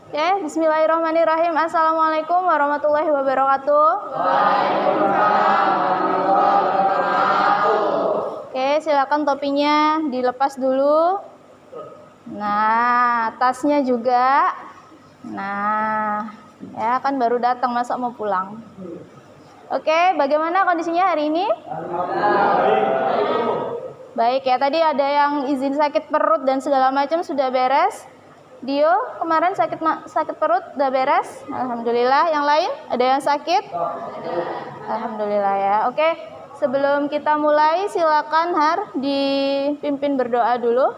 Oke, bismillahirrahmanirrahim. Assalamualaikum warahmatullahi wabarakatuh. Oke, silakan topinya dilepas dulu. Nah, tasnya juga. Nah, ya kan baru datang, masa mau pulang. Oke, bagaimana kondisinya hari ini? Baik ya, tadi ada yang izin sakit perut dan segala macam sudah beres. Dio kemarin sakit perut udah beres? Alhamdulillah. Yang lain ada yang sakit? Alhamdulillah ya. Oke, sebelum kita mulai silakan Har dipimpin berdoa dulu.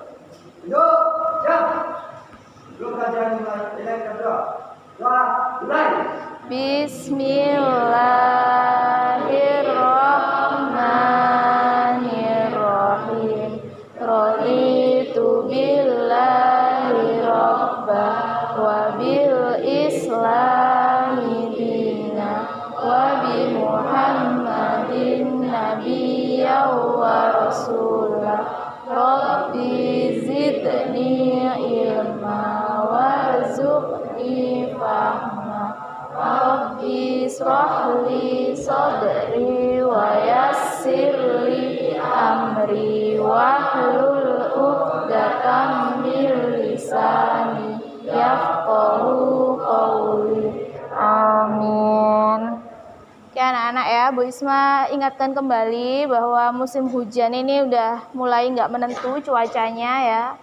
Bismillahirrahmanirrahim. Raditu billahi rabba wa bil islami dina wa bi muhammadin nabiyya wa rasulah. Rabbi zidni ilma warzuqni fahma. Rabbi shrahli sadri wa yassirli amri wahlul 'uqdatam min lisani yafqahu qawli. Amin. Oke anak-anak ya, Bu Isma ingatkan kembali bahwa musim hujan ini udah mulai nggak menentu cuacanya ya.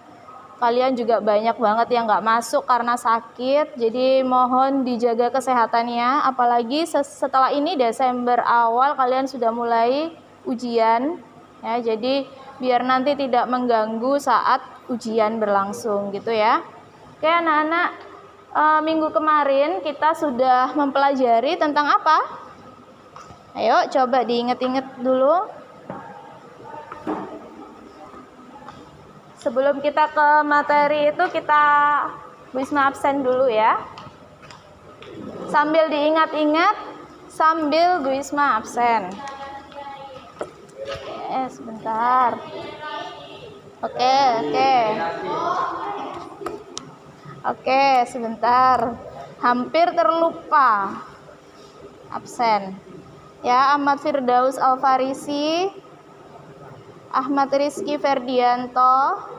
Kalian juga banyak banget yang nggak masuk karena sakit, jadi mohon dijaga kesehatannya. Apalagi setelah ini Desember awal kalian sudah mulai ujian, ya. Jadi biar nanti tidak mengganggu saat ujian berlangsung, gitu ya. Oke anak-anak, minggu kemarin kita sudah mempelajari tentang apa? Ayo coba diingat-ingat dulu. Sebelum kita ke materi itu kita Bu Isma absen dulu ya. Sambil diingat-ingat, sambil Bu Isma absen. Sebentar. Oke, sebentar. Hampir terlupa. Absen. Ya, Ahmad Firdaus Al-Farisi, Ahmad Rizky Ferdianto.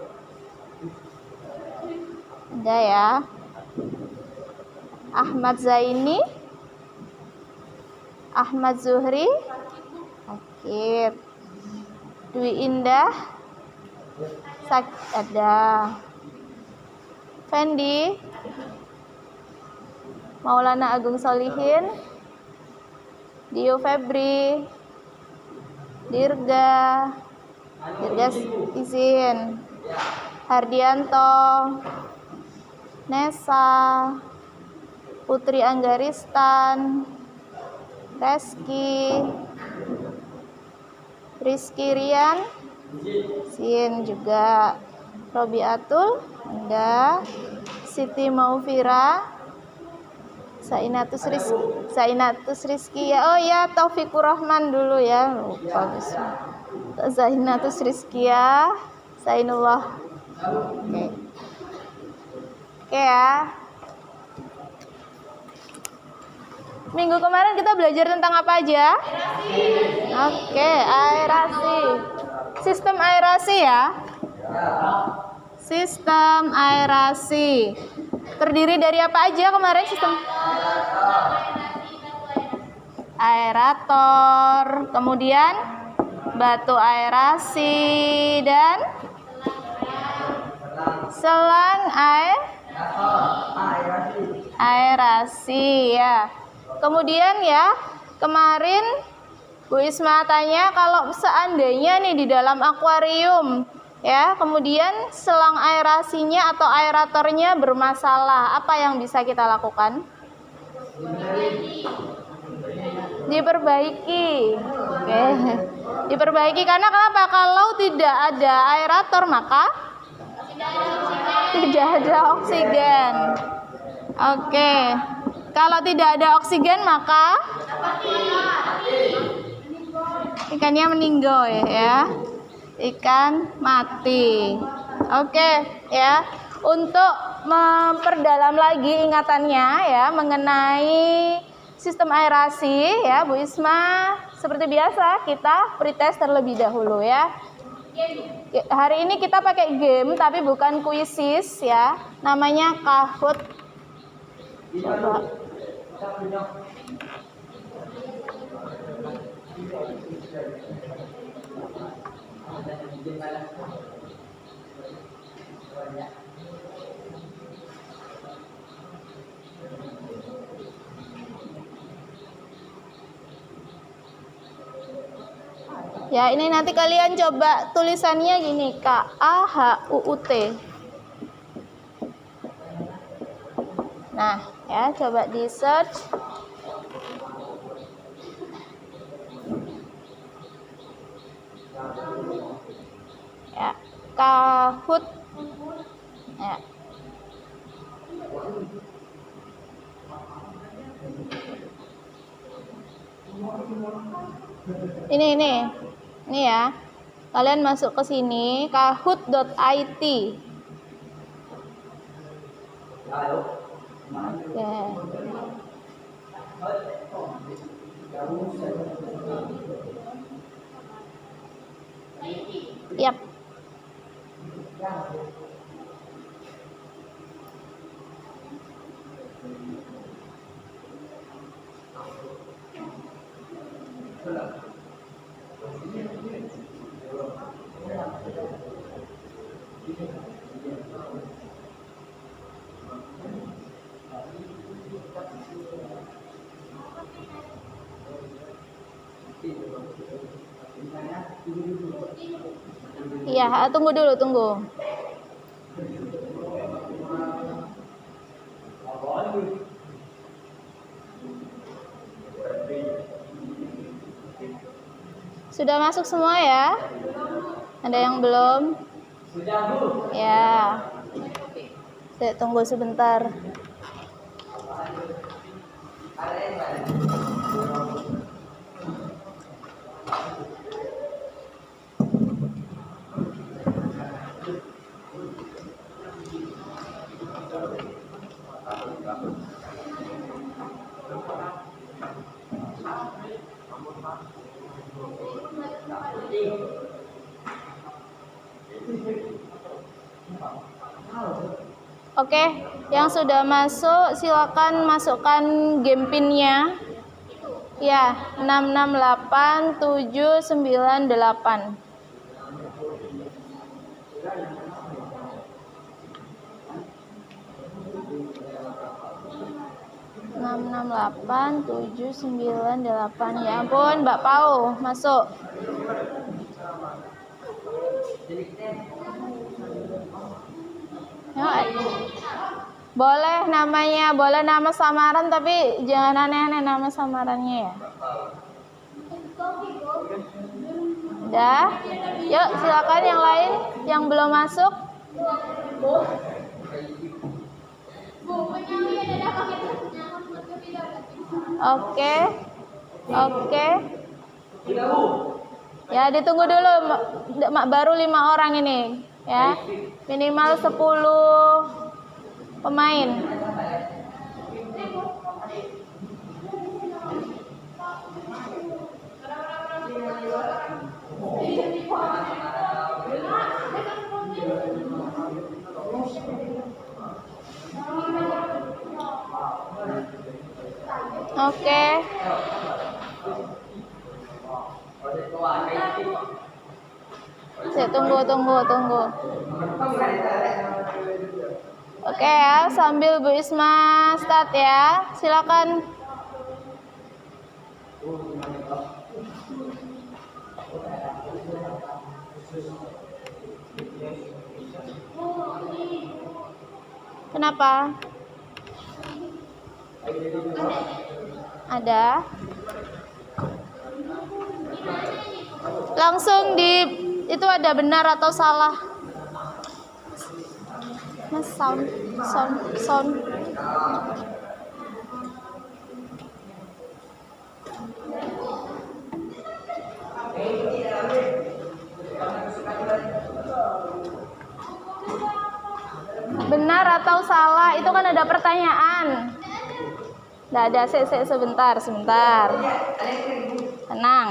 Ada ya. Ahmad Zaini, Ahmad Zuhri. Oke. Dwi Indah. Ada. Fendi. Maulana Agung Solihin. Dio Febri. Dirga izin. Hardianto. Nesa. Putri Anggaristan. Rizky Rian. Sin juga. Robiatul. Ada. Siti Maufira. Sainatus Rizky ya. Oh ya, Taufikur Rahman dulu ya. Lupa bisa. Zainatus Rizky ya. Zainullah. Oke ya. Minggu kemarin kita belajar tentang apa aja? Oke, aerasi. Sistem aerasi ya. Sistem aerasi. Terdiri dari apa aja kemarin sistem? Aerator, kemudian batu aerasi dan selang aerasi ya. Kemudian ya, kemarin Bu Isma tanya kalau seandainya nih di dalam akuarium ya, kemudian selang aerasinya atau aeratornya bermasalah, apa yang bisa kita lakukan? Diperbaiki. Oke. Diperbaiki karena kenapa? Kalau tidak ada aerator maka tidak ada oksigen. Oke. Kalau tidak ada oksigen maka ikannya meninggal ya. Ikan mati. Oke ya. Untuk memperdalam lagi ingatannya ya mengenai sistem aerasi ya Bu Isma, seperti biasa kita pretest terlebih dahulu ya. Hari ini kita pakai game tapi bukan kuisis ya, namanya Kahoot. Coba. Ya, ini nanti kalian coba tulisannya gini, K-A-H-U-U-T. Nah, ya coba di search. Ya, Kahoot. Ya. Ini ya. Kalian masuk ke sini kahoot.it. Oke. Yap. Iya, tunggu dulu, tunggu. Sudah masuk semua ya? Ada yang belum? Sudah, Bu. Ya. Saya tunggu sebentar. Oke, yang sudah masuk silakan masukkan game pinnya. Ya, 668798. 668798. Ya ampun, Mbak Pau, masuk. Ya, boleh namanya, boleh nama samaran tapi jangan aneh-aneh nama samarannya ya. Udah? Yuk silakan yang lain yang belum masuk. Oke. Ya ditunggu dulu, baru 5 orang ini ya. Minimal 10 pemain. Oke. Saya tunggu. Oke ya, sambil Bu Isma start ya. Silakan. Kenapa? Ada. Langsung di itu ada benar atau salah. Mas sound. Benar atau salah? pertanyaan? Nggak ada, sebentar. Tenang.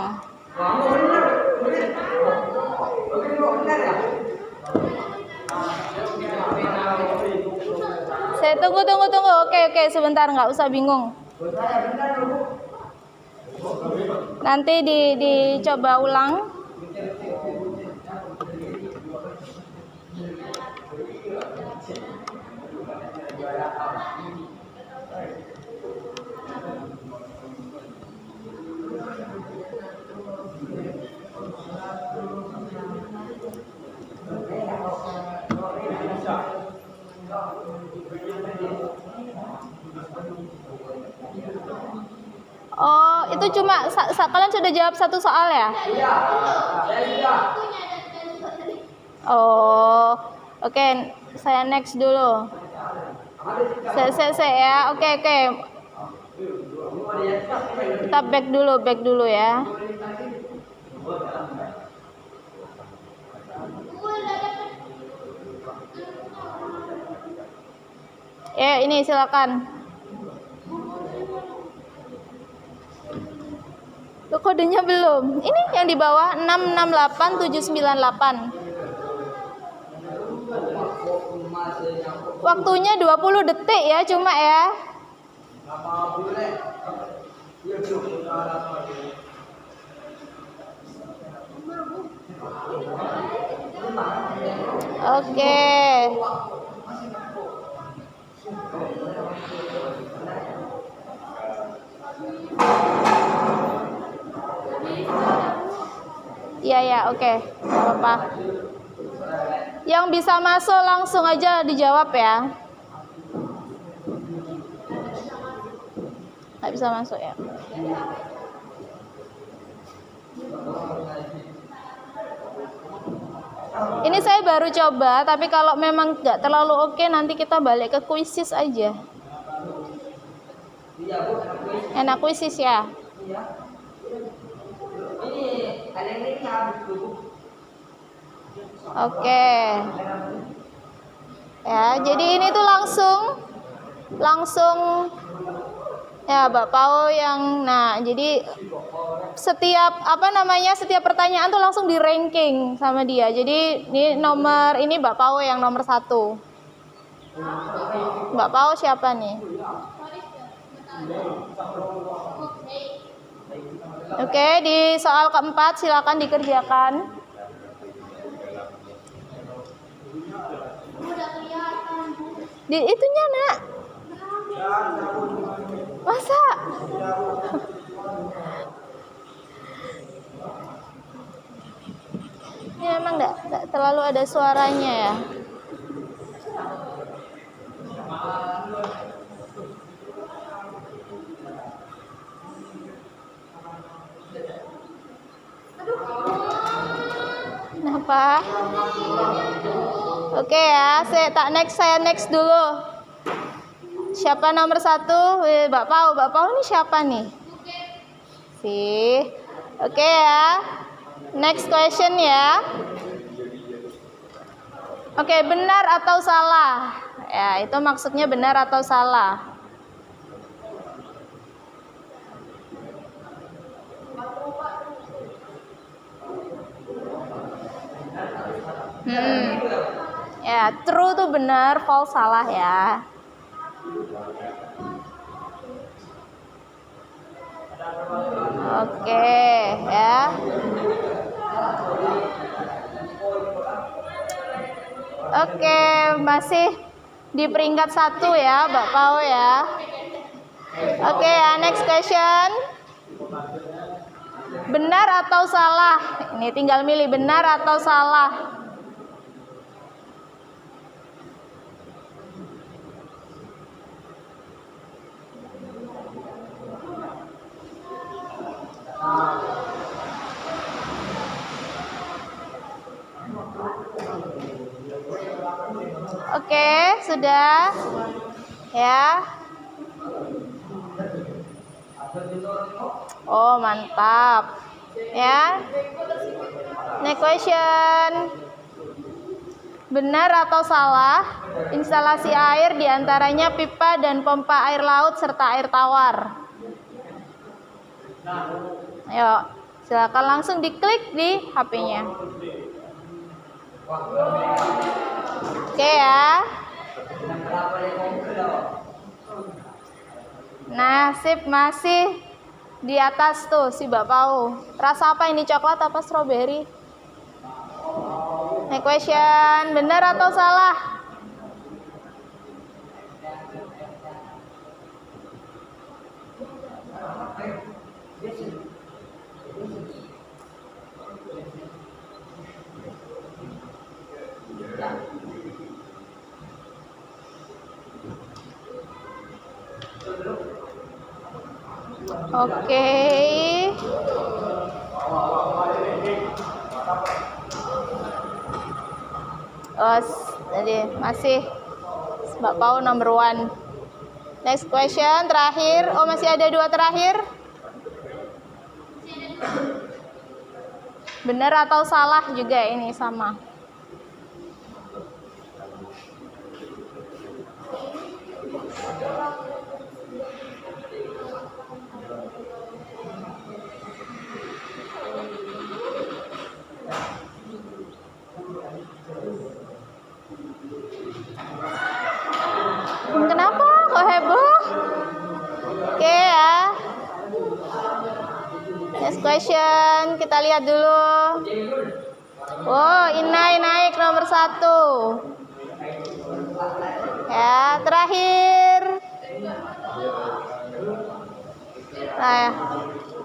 Saya tunggu. Oke, sebentar, nggak usah bingung. Nanti dicoba ulang. Oh, itu cuma kalian sudah jawab satu soal ya? Oh, oke. Saya next dulu. Saya ya. Oke. Kita back dulu ya. Ini silakan. Tuh, kodenya belum. Ini yang di bawah 668798. Waktunya 20 detik ya, cuma ya. Oke. Iya, oke. Nggak apa-apa. Yang bisa masuk langsung aja dijawab ya. Nggak bisa masuk ya. Ini saya baru coba, tapi kalau memang nggak terlalu oke, nanti kita balik ke kuisis aja. Enak kuisis ya. Oke. Ya, jadi ini tuh langsung ya Mbak Pau yang jadi setiap pertanyaan tuh langsung di ranking sama dia. Jadi ini Mbak Pau yang nomor 1. Mbak Pau siapa nih? Oke, di soal keempat silakan dikerjakan. Di itunya, Nak. Masa? Ini memang enggak terlalu ada suaranya ya. Kenapa? Oke ya, saya next dulu. Siapa nomor 1? Mbak Pau ini siapa nih? Oke ya. Next question ya. Oke, benar atau salah? Ya, itu maksudnya benar atau salah. Ya, true tuh benar, false salah ya. Oke, ya. Oke, masih di peringkat 1 ya, Mbak Pau ya. Oke, next question. Benar atau salah? Ini tinggal milih benar atau salah. Oke, sudah. Ya. Oh, mantap. Ya. Next question. Benar atau salah? Instalasi air diantaranya pipa dan pompa air laut serta air tawar. Ayo, silakan langsung diklik di HP-nya. Oke ya. Nah, sip, masih di atas tuh si Mbak Pau. Rasa apa ini, coklat apa strawberry? Next question, benar atau salah? Oke. Jadi masih Mbak Pau number 1. Next question terakhir. Oh, masih ada 2 terakhir. Benar atau salah juga ini sama. Kenapa kok heboh? Oke ya. Next question, kita lihat dulu. Oh, Inai naik nomor 1. Ya, terakhir. Nah,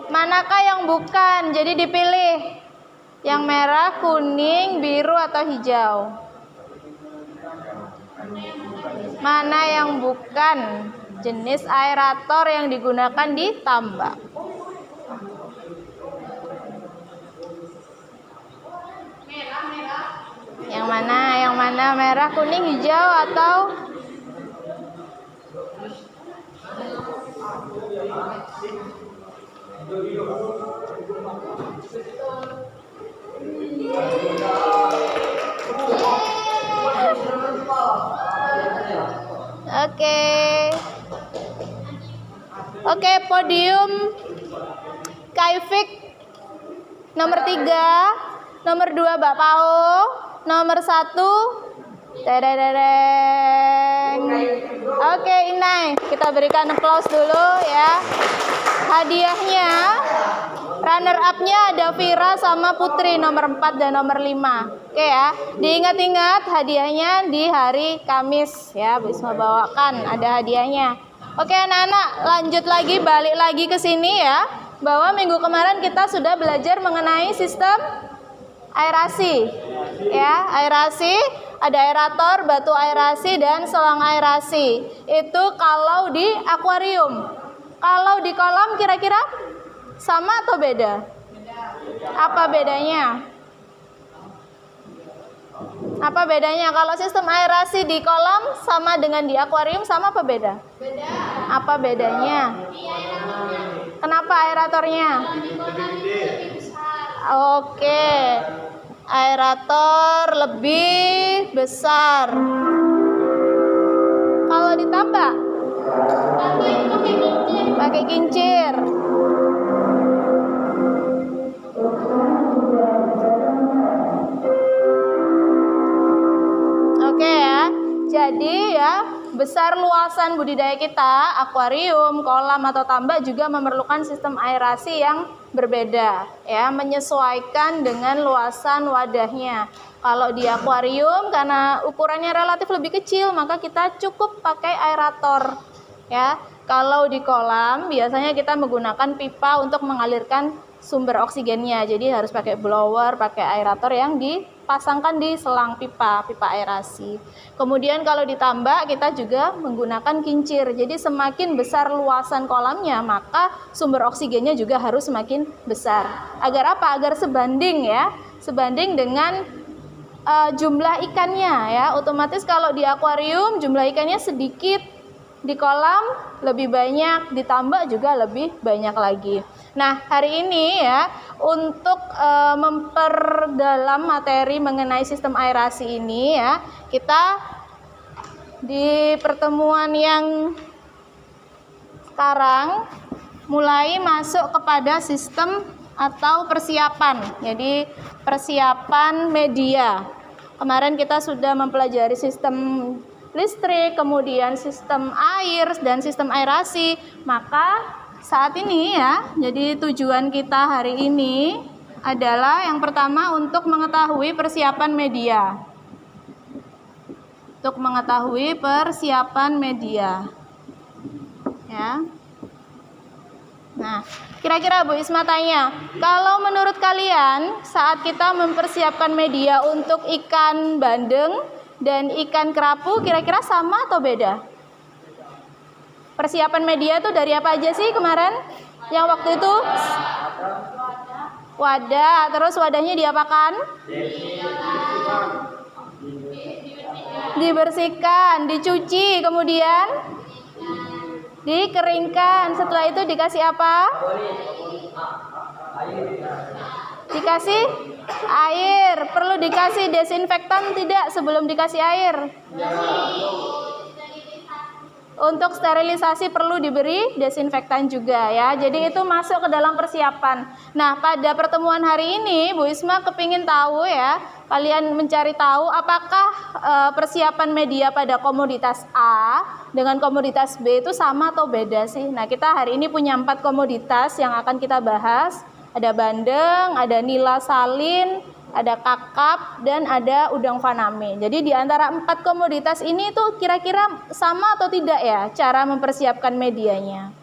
manakah yang bukan? Jadi dipilih. Yang merah, kuning, biru atau hijau? Mana yang bukan jenis aerator yang digunakan di tambak? Yang mana? Yang mana? Merah, kuning, hijau atau Oke, podium Kaifik nomor 3, nomor 2 Mbak Pau, nomor 1 tereng. Oke, Inai, kita berikan applause dulu ya. Hadiahnya, runner up-nya ada Vira sama Putri nomor 4 dan nomor 5. Oke ya, diingat-ingat hadiahnya di hari Kamis ya, Bisma bawakan ada hadiahnya. Oke anak-anak, lanjut lagi, balik lagi ke sini ya. Bahwa minggu kemarin kita sudah belajar mengenai sistem aerasi. Ya, aerasi, ada aerator, batu aerasi dan selang aerasi. Itu kalau di akuarium. Kalau di kolam kira-kira sama atau beda? Apa bedanya? Apa bedanya? Kalau sistem aerasi di kolam sama dengan di akuarium sama apa beda? Beda. Apa bedanya? Kenapa aeratornya? Oke. Aerator lebih besar. Kalau ditambah? Pakai kincir. Oke ya. Jadi ya, besar luasan budidaya kita, akuarium, kolam atau tambak juga memerlukan sistem aerasi yang berbeda ya, menyesuaikan dengan luasan wadahnya. Kalau di akuarium karena ukurannya relatif lebih kecil, maka kita cukup pakai aerator ya. Kalau di kolam biasanya kita menggunakan pipa untuk mengalirkan sumber oksigennya. Jadi harus pakai blower, pakai aerator yang dipasangkan di selang pipa aerasi. Kemudian kalau ditambak kita juga menggunakan kincir. Jadi semakin besar luasan kolamnya, maka sumber oksigennya juga harus semakin besar. Agar apa? Agar sebanding ya, sebanding dengan jumlah ikannya ya. Otomatis kalau di akuarium jumlah ikannya sedikit, di kolam lebih banyak, ditambah juga lebih banyak lagi. Nah, hari ini ya, untuk memperdalam materi mengenai sistem aerasi ini ya, kita di pertemuan yang sekarang mulai masuk kepada sistem atau persiapan. Jadi persiapan media. Kemarin kita sudah mempelajari sistem listrik, kemudian sistem air dan sistem aerasi. Maka saat ini ya, jadi tujuan kita hari ini adalah yang pertama untuk mengetahui persiapan media. Untuk mengetahui persiapan media. Ya. Nah, kira-kira Bu Isma tanya, kalau menurut kalian saat kita mempersiapkan media untuk ikan bandeng dan ikan kerapu, kira-kira sama atau beda? Persiapan media itu dari apa aja sih kemarin? Yang waktu itu? Wadah, terus wadahnya diapakan? Dibersihkan, dicuci, kemudian dikeringkan. Setelah itu dikasih apa? Dikasih air. Perlu dikasih desinfektan tidak sebelum dikasih air? Untuk sterilisasi perlu diberi desinfektan juga ya. Jadi itu masuk ke dalam persiapan. Nah, pada pertemuan hari ini Bu Isma kepingin tahu ya, kalian mencari tahu apakah persiapan media pada komoditas A dengan komoditas B itu sama atau beda sih. Nah, kita hari ini punya 4 komoditas yang akan kita bahas. Ada bandeng, ada nila salin, ada kakap, dan ada udang faname. Jadi di antara 4 komoditas ini tuh kira-kira sama atau tidak ya cara mempersiapkan medianya.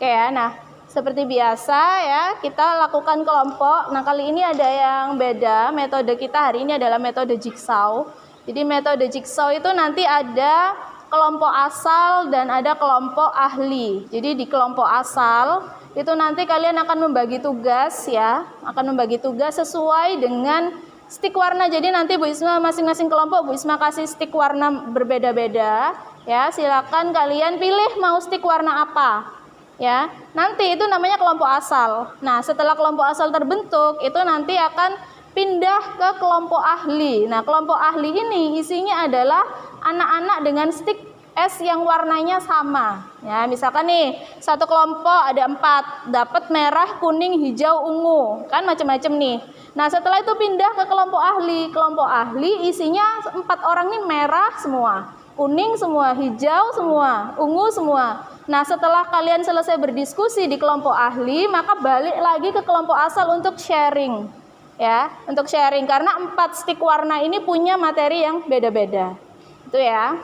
Oke ya, nah seperti biasa ya kita lakukan kelompok. Nah kali ini ada yang beda, metode kita hari ini adalah metode jigsaw. Jadi metode jigsaw itu nanti ada kelompok asal dan ada kelompok ahli. Jadi di kelompok asal itu nanti kalian akan membagi tugas ya, akan membagi tugas sesuai dengan stick warna. Jadi nanti Bu Isma masing-masing kelompok Bu Isma kasih stick warna berbeda-beda ya. Silakan kalian pilih mau stick warna apa ya. Nanti itu namanya kelompok asal. Nah, setelah kelompok asal terbentuk itu nanti akan pindah ke kelompok ahli. Nah, kelompok ahli ini isinya adalah anak-anak dengan stick S yang warnanya sama ya. Misalkan nih satu kelompok ada 4, dapat merah, kuning, hijau, ungu, kan macam-macam nih. Nah setelah itu pindah ke kelompok ahli. Kelompok ahli isinya 4 orang nih merah semua, kuning semua, hijau semua, ungu semua. Nah setelah kalian selesai berdiskusi di kelompok ahli, maka balik lagi ke kelompok asal untuk sharing ya, untuk sharing karena 4 stick warna ini punya materi yang beda-beda itu ya.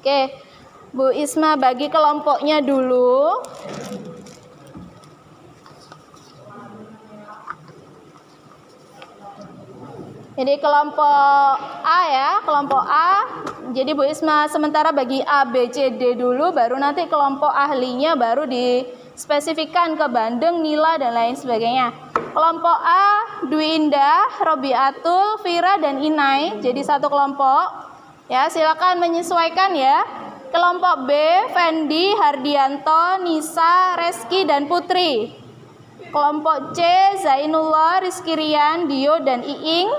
Oke, Bu Isma bagi kelompoknya dulu. Jadi kelompok A ya, kelompok A. Jadi Bu Isma sementara bagi A, B, C, D dulu, baru nanti kelompok ahlinya baru dispesifikkan ke bandeng, nila, dan lain sebagainya. Kelompok A, Dwi Indah, Robiatul, Vira, dan Inai. Jadi satu kelompok. Ya, silakan menyesuaikan ya. Kelompok B, Fendi, Hardianto, Nisa, Reski, dan Putri. Kelompok C, Zainullah, Rizky Rian, Dio, dan Iing.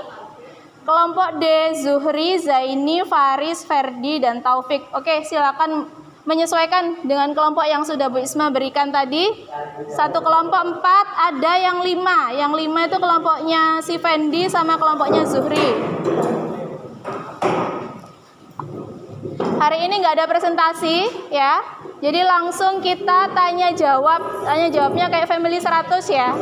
Kelompok D, Zuhri, Zaini, Faris, Ferdi, dan Taufik. Oke, silakan menyesuaikan dengan kelompok yang sudah Bu Isma berikan tadi. Satu kelompok 4, ada yang 5. Yang 5 itu kelompoknya si Fendi sama kelompoknya Zuhri. Hari ini nggak ada presentasi ya, jadi langsung kita tanya jawabnya kayak family 100 ya.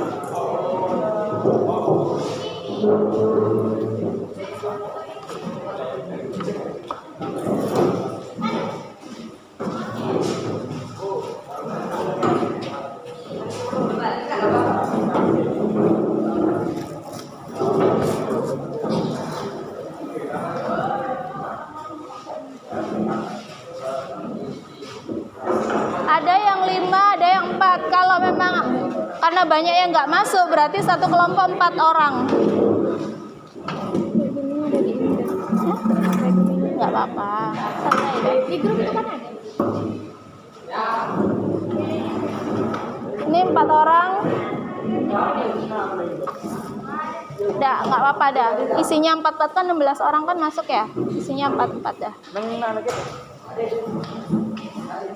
Ada yang 5, ada yang 4. Kalau memang karena banyak yang nggak masuk, berarti satu kelompok 4 orang. Nggak apa-apa. Santai deh. Di grup itu kan ada. 4 orang. Nggak apa-apa dah. Isinya 4 kan 16 orang kan masuk ya. Isinya 4 dah.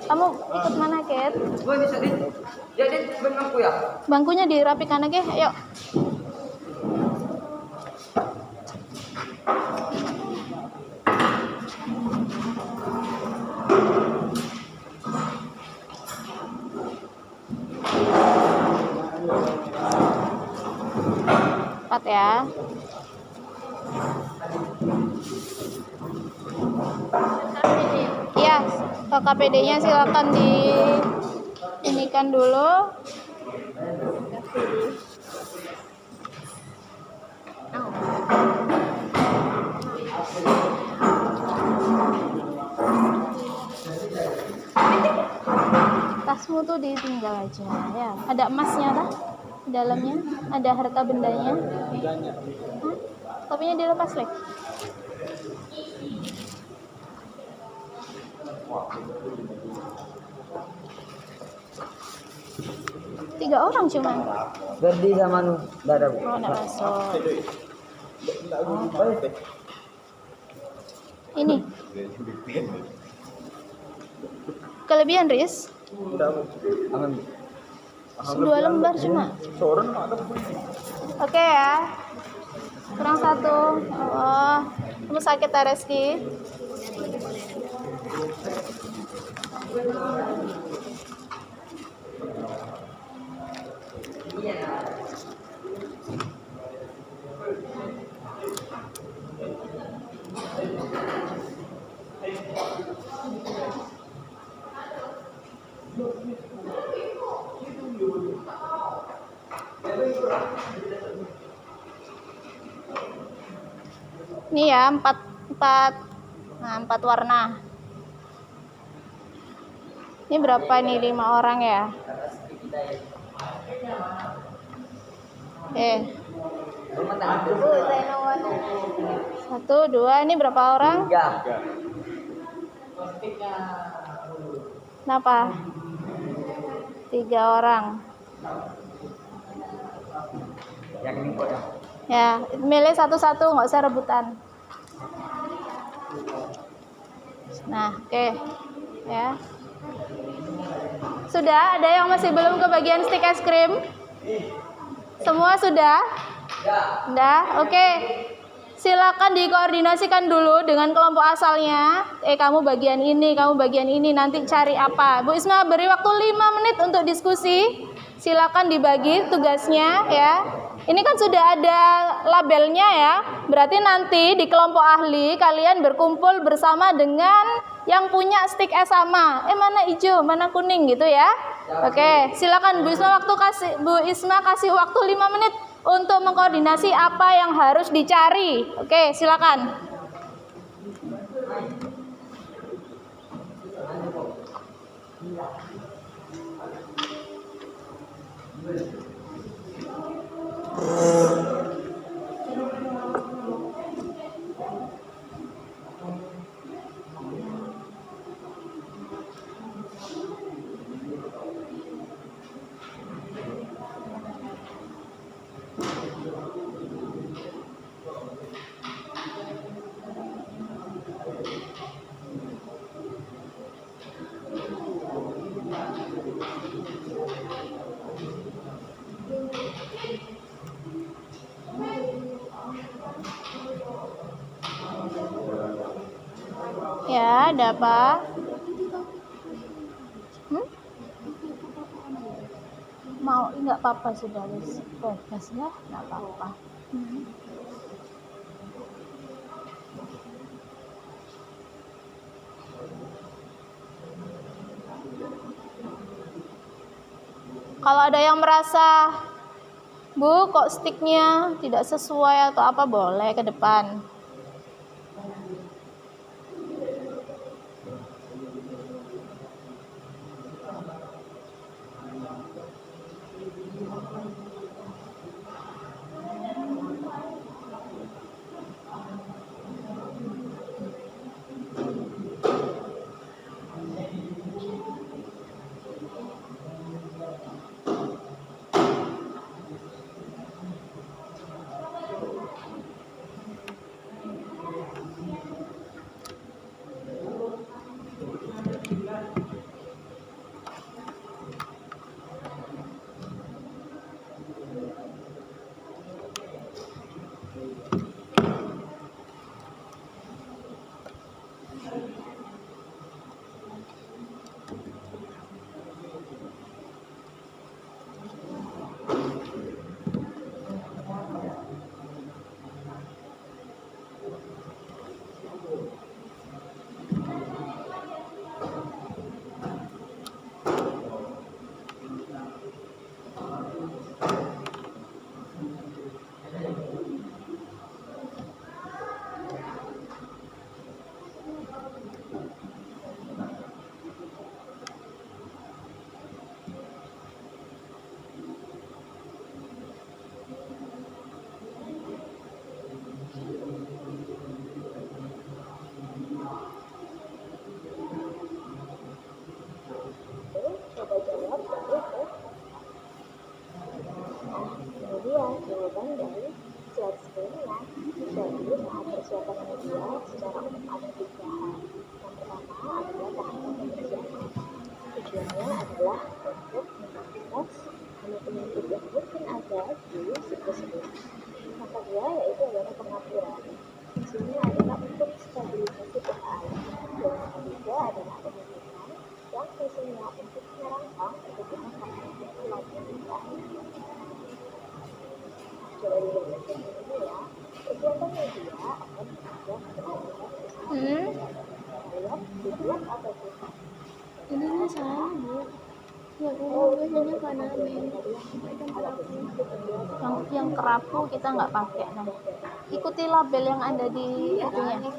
Kamu ikut mana, Ket? Bangkunya dirapikan aja, ayo. Empat ya. Iya, KPD-nya silakan inikan dulu. Tasmu tuh ditinggal aja ya. Ada emasnya lah di dalamnya, ada harta bendanya. Topinya dilepas lek. Tiga orang cuma. Berdi sama nu, enggak ada. Oh, enggak masuk. Ini. Kelebihan, Riz? Aman. 2 lembar cuma. Oke ya. Kurang 1. Oh, kamu sakit ya, Reski? Ini ya 4 warna. Ini berapa nih, 5 orang ya? Oke. 1, 2, ini berapa orang? 3. Kenapa? 3 orang. Yang ini kok ya. Ya, milih satu-satu, nggak usah rebutan. Nah, oke. Ya. Sudah, ada yang masih belum kebagian stik es krim? Semua sudah? Sudah, oke. Silakan dikoordinasikan dulu dengan kelompok asalnya. Kamu bagian ini, kamu bagian ini, nanti cari apa. Bu Isma beri waktu 5 menit untuk diskusi. Silakan dibagi tugasnya ya. Ini kan sudah ada labelnya ya. Berarti nanti di kelompok ahli kalian berkumpul bersama dengan yang punya stik es sama. Mana hijau, mana kuning gitu ya. Oke, silakan Bu Isma kasih waktu 5 menit untuk mengkoordinasi apa yang harus dicari. Oke, silakan. Ya, ada apa? Mau nggak apa-apa sudah, bebas ya, nggak apa-apa. Kalau ada yang merasa, Bu, kok stiknya tidak sesuai atau apa, boleh ke depan. persiapan media secara umum ada 3 hal. Yang pertama adalah tahapan pembersihan. Tujuannya adalah untuk memperluas penyakit yang mungkin ada di siklus sebelum. Yang kedua yaitu adalah pengaturan. Fungsinya adalah untuk stabilisasi pH. Dan yang ketiga adalah pembentukan yang fungsinya untuk merangsang pertumbuhan bakteria lagi di air. Coba dilihat ini ya. Persiapan media akan mengajak kepada lihat dibuat atau tidak. Ininya salah Bu. Ya biasanya panamin. Yang kerapu kita nggak pakai. Nah, ikuti label yang ada di itunya.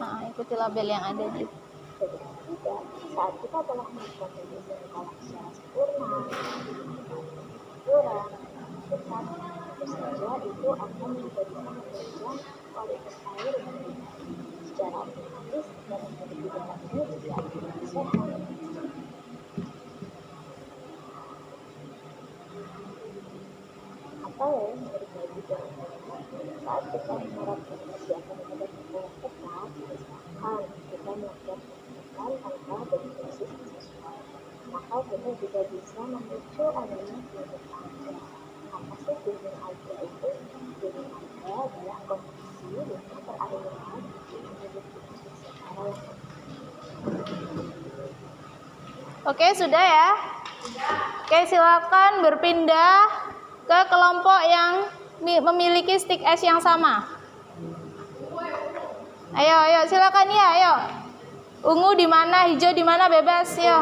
Nah, ikuti label yang ada di. Tidak, saat kita telah melakukan pembersihan kolam secara sempurna, kurang, besar, tentu saja itu akan menjadi menunjang kualitas air yang baik. Secara otomatis dan menjadi dalamnya juga akan lebih sehat. Apa yang terjadi dengan saat kita menerapkan persiapan pada yang tepat, misalkan kita melakukan pembersihan tanpa dosis sesuai, maka kita juga bisa memicu adanya fluid alga. Apa sih fluid alga itu? Fluid alga adalah kondisi di mana perairan menjadi secara Oke, sudah ya? Oke, silakan berpindah ke kelompok yang memiliki stick es yang sama. Ayo, silakan ya, ayo. Ungu di mana, hijau di mana, bebas ya.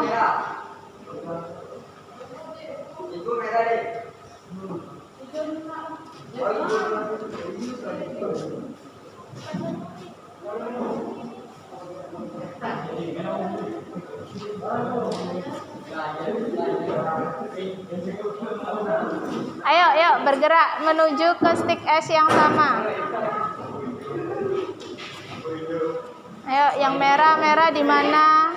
Ayo bergerak menuju ke stick es yang sama. Ayo, yang merah di mana?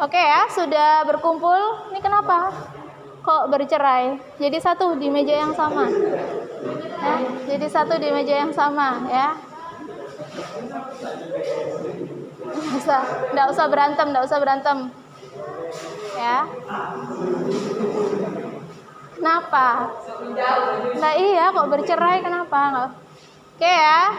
Oke ya, sudah berkumpul. Ini kenapa? Kok bercerai? Jadi satu di meja yang sama. Ya, jadi satu di meja yang sama ya. Nggak usah berantem. Ya. Kenapa? Nah iya, kok bercerai kenapa? Oke ya.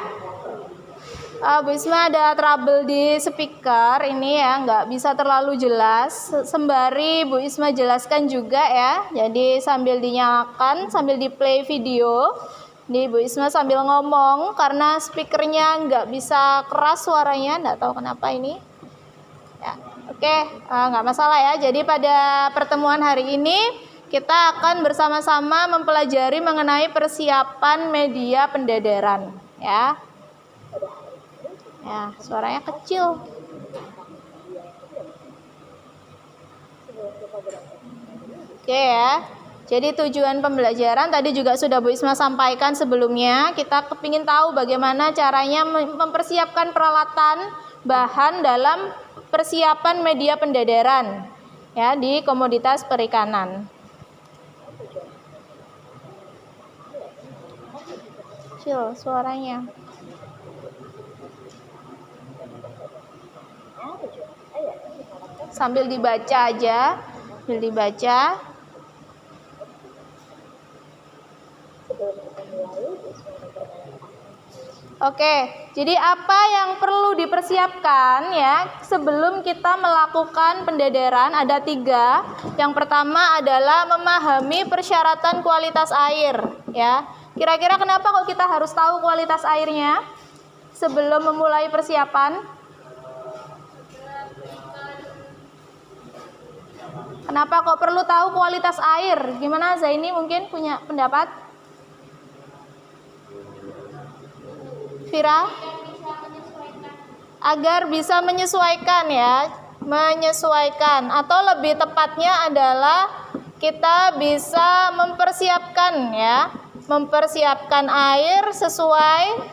Bu Isma ada trouble di speaker ini ya, nggak bisa terlalu jelas. Sembari Bu Isma jelaskan juga ya. Jadi sambil dinyalakan, sambil di play video, nih Bu Isma sambil ngomong karena speakernya nggak bisa keras suaranya, nggak tahu kenapa ini. Ya, oke, nggak masalah ya. Jadi pada pertemuan hari ini kita akan bersama-sama mempelajari mengenai persiapan media pendederan, ya. Ya, suaranya kecil. Oke ya. Jadi tujuan pembelajaran tadi juga sudah Bu Isma sampaikan sebelumnya, kita kepingin tahu bagaimana caranya mempersiapkan peralatan bahan dalam persiapan media pendadaran ya di komoditas perikanan. Kecil suaranya. Sambil dibaca aja, sambil dibaca. Oke, jadi apa yang perlu dipersiapkan ya sebelum kita melakukan pendadaran ada 3. Yang pertama adalah memahami persyaratan kualitas air ya. Kira-kira kenapa kok kita harus tahu kualitas airnya sebelum memulai persiapan? Kenapa kok perlu tahu kualitas air? Gimana Zaini mungkin punya pendapat? Vira? Agar bisa menyesuaikan ya, menyesuaikan atau lebih tepatnya adalah kita bisa mempersiapkan ya, mempersiapkan air sesuai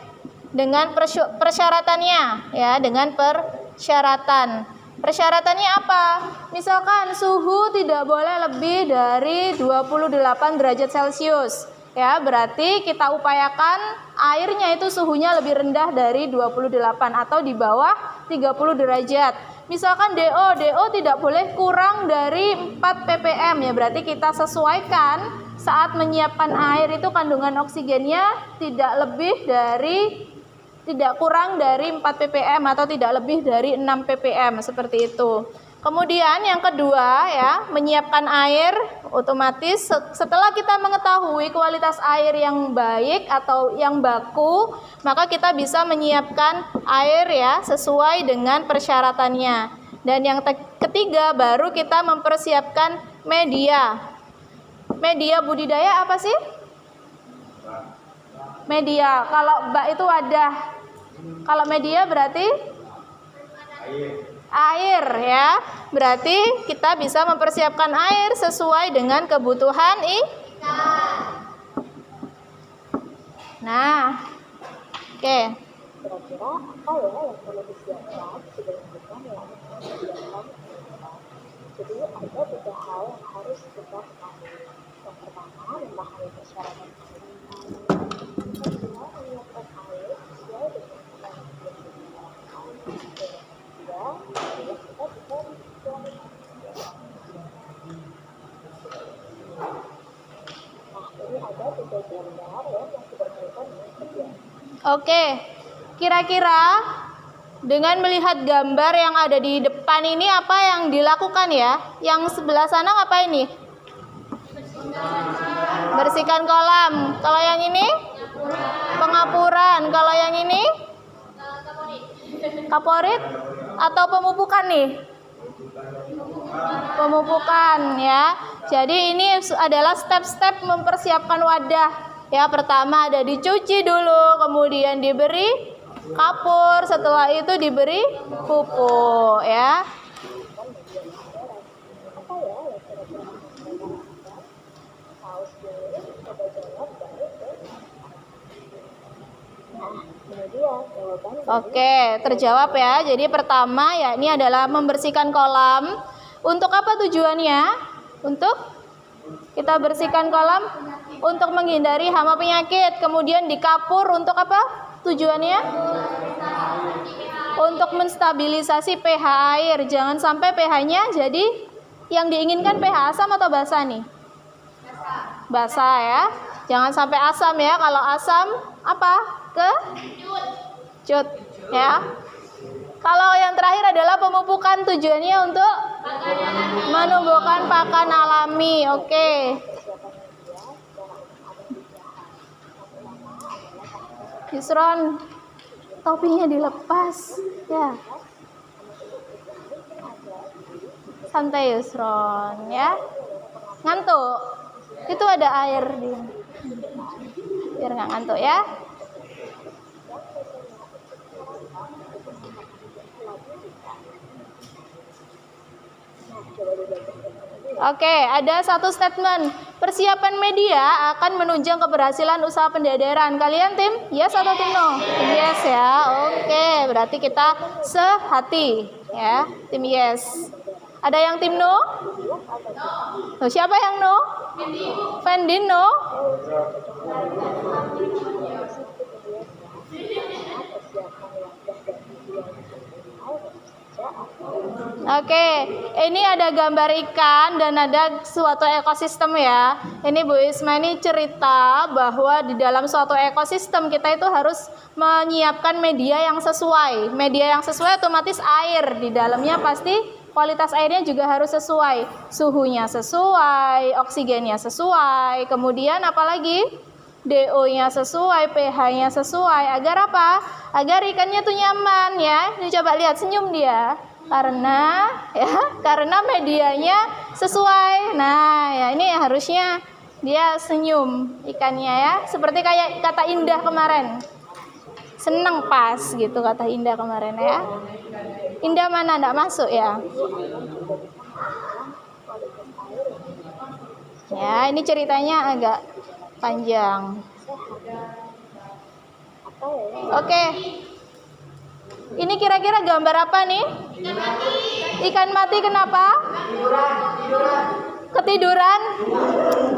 dengan persyaratannya ya, dengan persyaratan. Persyaratannya apa? Misalkan suhu tidak boleh lebih dari 28 derajat Celcius. Ya, berarti kita upayakan airnya itu suhunya lebih rendah dari 28 atau di bawah 30 derajat. Misalkan DO tidak boleh kurang dari 4 ppm ya, berarti kita sesuaikan saat menyiapkan air itu kandungan oksigennya tidak kurang dari 4 ppm atau tidak lebih dari 6 ppm seperti itu. Kemudian yang kedua ya, menyiapkan air otomatis setelah kita mengetahui kualitas air yang baik atau yang baku, maka kita bisa menyiapkan air ya sesuai dengan persyaratannya. Dan yang ketiga baru kita mempersiapkan media. Media budidaya apa sih? Media. Kalau bak itu wadah. Kalau media berarti air ya. Berarti kita bisa mempersiapkan air sesuai dengan kebutuhan ikan. Nah, oke. Kira-kira apa ya yang perlu disiapkan sebelum kita melakukan kegiatan? Jadi ada 3 hal yang harus kita ketahui. Yang pertama, memahami persyaratan kebutuhan. Yang kedua, menyiapkan air sesuai dengan yang diharapkan. Dan yang ketiga, kita bisa Nah, ini ada 3 gambar ya yang berkaitan dengan kegiatan. Oke. Kira-kira dengan melihat gambar yang ada di depan ini apa yang dilakukan ya? Yang sebelah sana apa ini? Bersihkan kolam. Kalau yang ini? Pengapuran. Kalau yang ini? Kaporit atau pemupukan nih? Pemupukan ya. Jadi ini adalah step-step mempersiapkan wadah. Ya, pertama ada dicuci dulu, kemudian diberi kapur, setelah itu diberi pupuk ya. Apa ya yang kira-kira saus dulu, coba jawab baru ke Nah, ini dia jawaban. Oke, terjawab ya. Jadi pertama ya ini adalah membersihkan kolam. Untuk apa tujuannya? Untuk kita bersihkan kolam untuk menghindari hama penyakit. Kemudian di kapur untuk apa? Tujuannya? Untuk menstabilisasi pH air. Jangan sampai pH-nya jadi yang diinginkan pH asam atau basa nih? Basa ya. Jangan sampai asam ya. Kalau asam apa? Kecut ya. Kalau yang terakhir adalah pemupukan, tujuannya untuk menumbuhkan pakan alami. Oke. Yusron, topinya dilepas ya. Santai Yusron ya. Ngantuk. Itu ada air di. Biar nggak ngantuk ya. Oke, ada satu statement. Persiapan media akan menunjang keberhasilan usaha pendadaran. Kalian tim yes atau tim no? Tim yes ya. Oke, berarti kita sehati ya. Tim yes. Ada yang tim no? Loh, siapa yang no? Fendi no? Oke, ini ada gambar ikan dan ada suatu ekosistem ya. Ini Bu Isma ini cerita bahwa di dalam suatu ekosistem kita itu harus menyiapkan media yang sesuai. Media yang sesuai otomatis air di dalamnya pasti kualitas airnya juga harus sesuai. Suhunya sesuai, oksigennya sesuai, kemudian apalagi DO-nya sesuai, pH-nya sesuai. Agar apa? Agar ikannya tuh nyaman ya. Ini coba lihat senyum dia. Karena medianya sesuai. Nah, ya ini harusnya dia senyum ikannya ya. Seperti kayak kata Indah kemarin. Seneng pas gitu kata Indah kemarin ya. Indah mana enggak masuk ya? Ya, ini ceritanya agak panjang. Oke. Ini kira-kira gambar apa nih? Ikan mati kenapa? Ketiduran.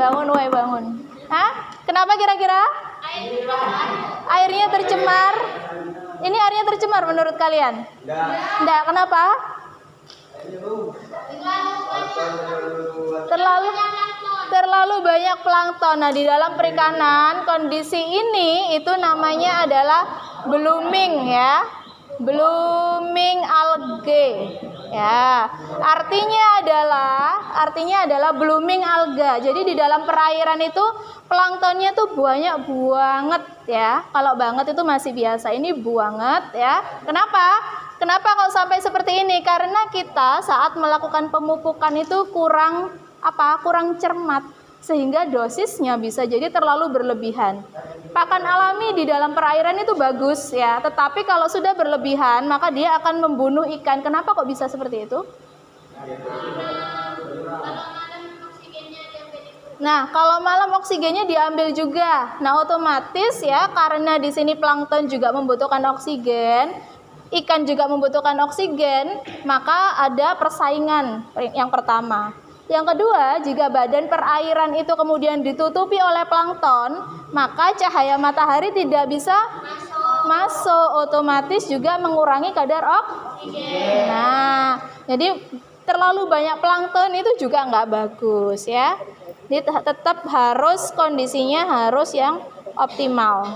Bangun woi bangun. Hah? Kenapa kira-kira? Airnya tercemar. Ini airnya tercemar menurut kalian? Enggak. Kenapa? Terlalu banyak plankton. Nah, di dalam perikanan kondisi ini itu namanya adalah blooming ya. Blooming algae ya, artinya adalah blooming alga. Jadi di dalam perairan itu planktonnya tuh banyak banget ya. Kalau banget itu masih biasa, ini banget ya. Kenapa kok sampai seperti ini? Karena kita saat melakukan pemupukan itu kurang cermat, sehingga dosisnya bisa jadi terlalu berlebihan. Pakan alami di dalam perairan itu bagus ya, tetapi kalau sudah berlebihan maka dia akan membunuh ikan. Kenapa kok bisa seperti itu? Nah, kalau malam oksigennya diambil juga. Nah, otomatis ya, karena di sini plankton juga membutuhkan oksigen, ikan juga membutuhkan oksigen, maka ada persaingan yang pertama. Yang kedua, jika badan perairan itu kemudian ditutupi oleh plankton, maka cahaya matahari tidak bisa masuk, otomatis juga mengurangi kadar oksigen. Nah, jadi terlalu banyak plankton itu juga nggak bagus ya. Jadi tetap harus kondisinya harus yang optimal.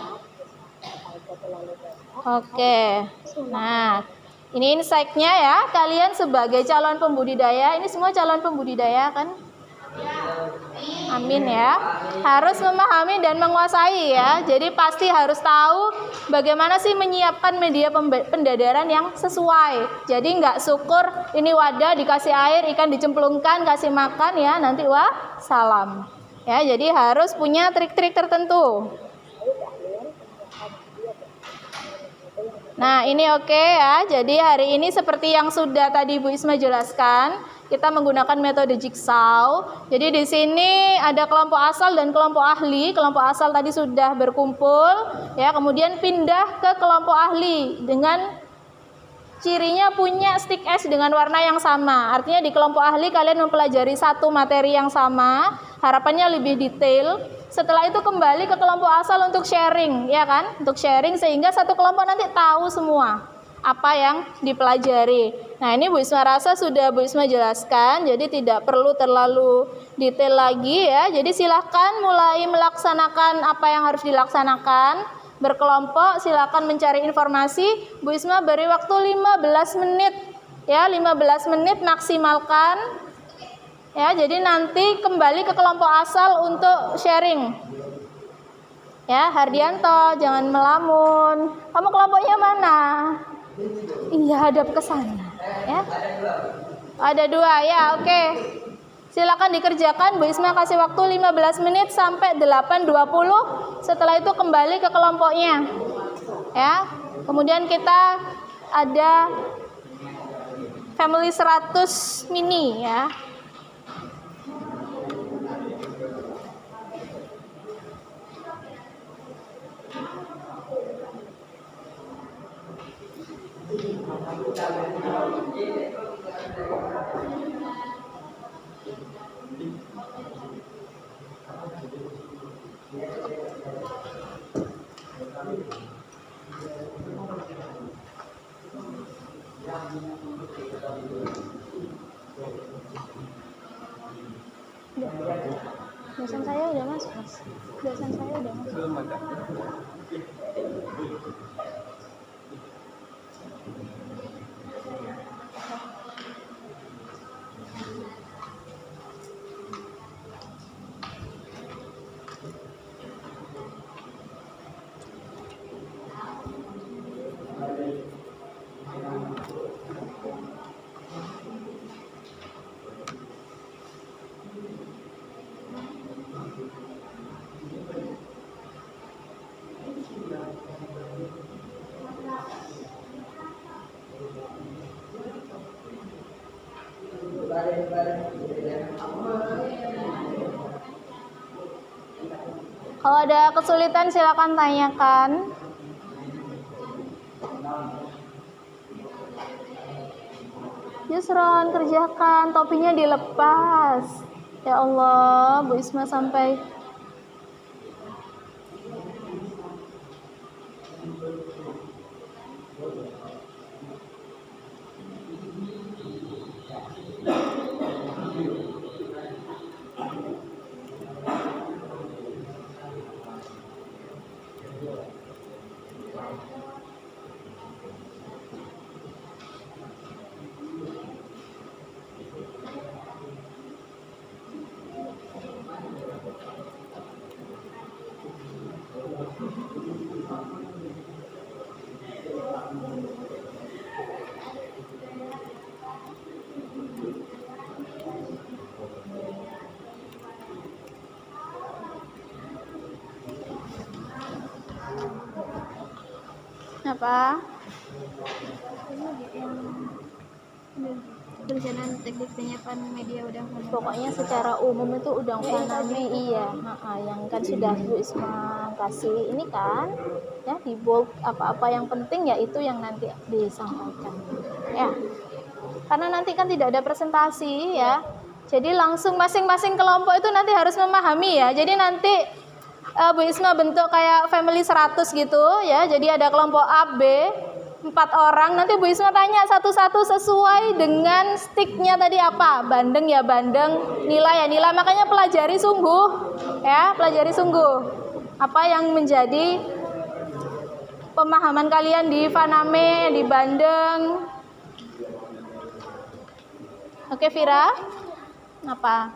Oke, nah ini insight-nya ya, kalian sebagai calon pembudidaya, ini semua calon pembudidaya kan? Amin ya. Harus memahami dan menguasai ya. Jadi pasti harus tahu bagaimana sih menyiapkan media pendadaran yang sesuai. Jadi nggak syukur ini wadah dikasih air, ikan dicemplungkan, kasih makan ya, nanti wah salam. Ya, jadi harus punya trik-trik tertentu. Nah, ini oke ya. Jadi hari ini seperti yang sudah tadi Bu Isma jelaskan, kita menggunakan metode jigsaw. Jadi di sini ada kelompok asal dan kelompok ahli. Kelompok asal tadi sudah berkumpul ya, kemudian pindah ke kelompok ahli dengan cirinya punya stick S dengan warna yang sama. Artinya di kelompok ahli kalian mempelajari satu materi yang sama, harapannya lebih detail. Setelah itu kembali ke kelompok asal untuk sharing, ya kan? Untuk sharing sehingga satu kelompok nanti tahu semua apa yang dipelajari. Nah, ini Bu Isma rasa sudah Bu Isma jelaskan, jadi tidak perlu terlalu detail lagi ya. Jadi silahkan mulai melaksanakan apa yang harus dilaksanakan. Berkelompok, silakan mencari informasi. Bu Isma beri waktu 15 menit ya, 15 menit maksimalkan. Ya, jadi nanti kembali ke kelompok asal untuk sharing. Ya, Hardianto, jangan melamun. Kamu kelompoknya mana? Iya, hadap ke sana. Ya. Ada 2 ya, oke. Silakan dikerjakan. Bu Isma kasih waktu 15 menit sampai 8.20. Setelah itu kembali ke kelompoknya. Ya. Kemudian kita ada family 100 mini ya. Dosen saya udah masuk, Mas. Dosen saya udah masuk. Belum ada. Kalau ada kesulitan silakan tanyakan. Yusron, kerjakan, topinya dilepas. Ya Allah, Bu Isma sampai apa? Perencanaan teknik penyiapan media udang faname. Pokoknya secara umum itu udang faname iya, yang kan sudah Bu Isma kasih ini kan, ya di bold apa-apa yang penting ya itu yang nanti disampaikan, ya. Karena nanti kan tidak ada presentasi ya, jadi langsung masing-masing kelompok itu nanti harus memahami ya. Jadi nanti Bu Isma bentuk kayak family 100 gitu ya. Jadi ada kelompok A, B, 4 orang. Nanti Bu Isma tanya satu-satu sesuai dengan sticknya tadi apa. Bandeng ya bandeng, nilai ya nilai. Makanya pelajari sungguh ya, pelajari sungguh. Apa yang menjadi pemahaman kalian di faname, di bandeng. Oke Vira, apa?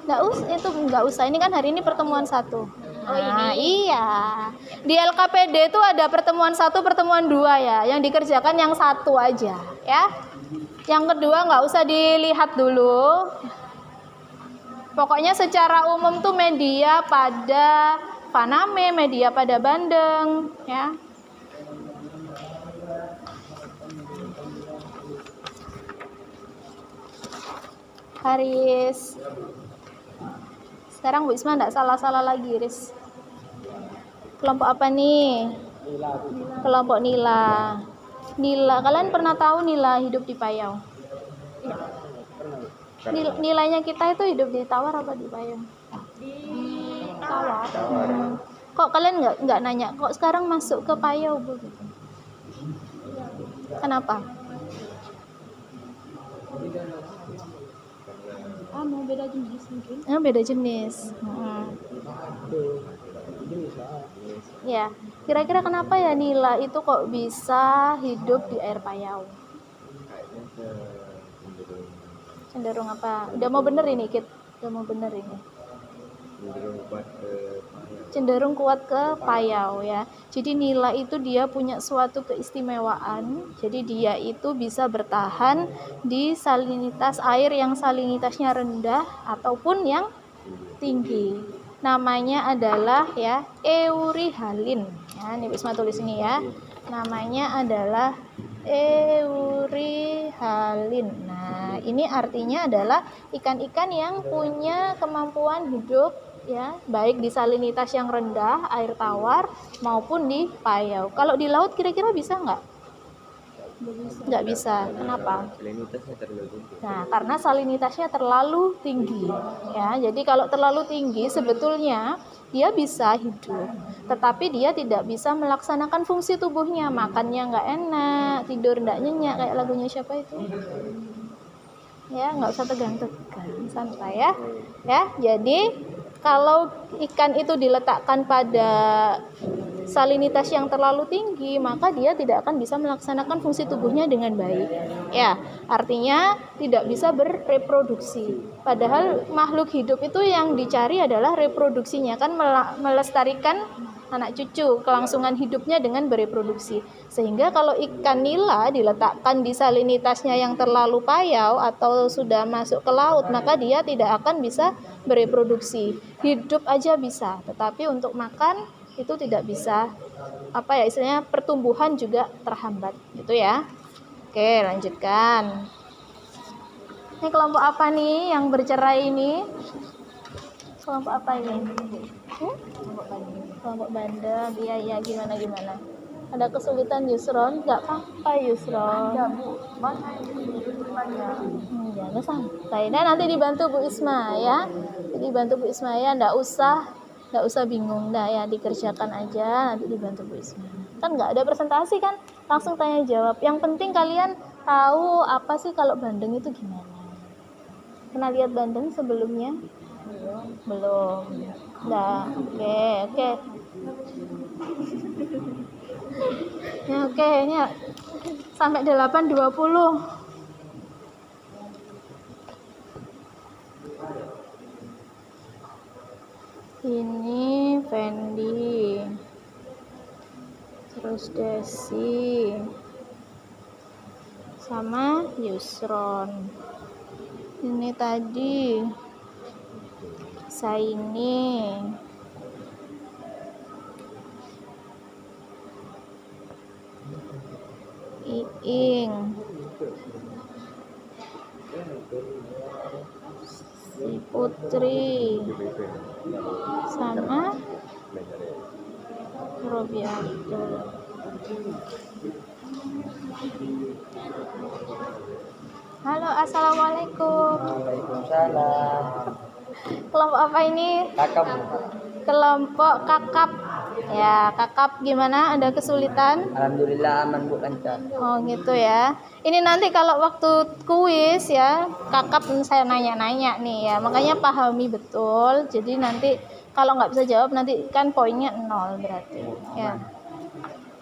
Nggak usah, ini kan hari ini pertemuan 1. Nah, iya. Di LKPD itu ada pertemuan 1, pertemuan 2 ya. Yang dikerjakan yang 1 aja ya. Yang kedua nggak usah dilihat dulu. Pokoknya secara umum tuh media pada faname, media pada bandeng ya. Haris. Sekarang Bu Isma enggak salah-salah lagi, Riz. Kelompok apa nih? Kelompok Nila. Nila, kalian pernah tahu Nila hidup di Payau? Nilainya kita itu hidup di Tawar apa di Payau? Di Tawar. Kok kalian nggak nanya? Kok sekarang masuk ke Payau, Bu? Kenapa? Mau beda jenis mungkin. Beda jenis. Ya, kira-kira kenapa ya Nila itu kok bisa hidup di air Payau? Cenderung apa? Udah mau bener ini, Kit. Udah mau bener ini. Cenderung kuat ke Payau ya. Jadi Nila itu dia punya suatu keistimewaan. Jadi dia itu bisa bertahan di salinitas air yang salinitasnya rendah ataupun yang tinggi. Namanya adalah ya eurihalin. Ya, ini Bisma tulis ini ya. Namanya adalah eurihalin. Nah, ini artinya adalah ikan-ikan yang punya kemampuan hidup ya, baik di salinitas yang rendah, air tawar maupun di Payau. Kalau di laut kira-kira bisa nggak? Nggak bisa. Kenapa? Salinitasnya terlalu tinggi. Nah, karena salinitasnya terlalu tinggi. Ya, jadi kalau terlalu tinggi sebetulnya dia bisa hidup, tetapi dia tidak bisa melaksanakan fungsi tubuhnya. Makannya nggak enak, tidur nggak nyenyak, kayak lagunya siapa itu? Ya, nggak usah tegang-tegang, santai ya. Ya, jadi kalau ikan itu diletakkan pada salinitas yang terlalu tinggi, maka dia tidak akan bisa melaksanakan fungsi tubuhnya dengan baik. Ya, artinya tidak bisa bereproduksi. Padahal makhluk hidup itu yang dicari adalah reproduksinya, kan melestarikan anak cucu, kelangsungan hidupnya dengan bereproduksi. Sehingga kalau ikan nila diletakkan di salinitasnya yang terlalu payau atau sudah masuk ke laut, maka dia tidak akan bisa bereproduksi. Hidup aja bisa, tetapi untuk makan itu tidak bisa, istilahnya pertumbuhan juga terhambat gitu ya. Oke, lanjutkan. Ini kelompok apa nih yang bercerai ini? Kelompok apa ini? Kelompok bandeng. Iya, gimana? Ada kesulitan Yusron? Nggak apa-apa Yusron. Ada Bu. Mana jangan santai. Dan nanti dibantu Bu Isma ya. Jadi dibantu Bu Isma ya, nggak usah bingung, ya dikerjakan aja, nanti dibantu Bu Isma. Kan nggak ada presentasi kan, langsung tanya jawab. Yang penting kalian tahu apa sih kalau bandeng itu gimana. Pernah lihat bandeng sebelumnya? Belum. Nah, oke. Ya, oke, ini sampai 8.20. Ini Fendi, terus Desi, sama Yusron. Ini tadi Saini, Iing, si Putri, sama Robiatul. Halo, assalamualaikum. Waalaikumsalam. Kelompok apa ini? Kakap. Kelompok kakap. Ya, kakap gimana? Ada kesulitan? Alhamdulillah aman Bu, lancar. Oh gitu ya. Ini nanti kalau waktu kuis ya, kakap saya nanya-nanya nih ya. Makanya pahami betul. Jadi nanti kalau nggak bisa jawab nanti kan poinnya 0 berarti. Ya.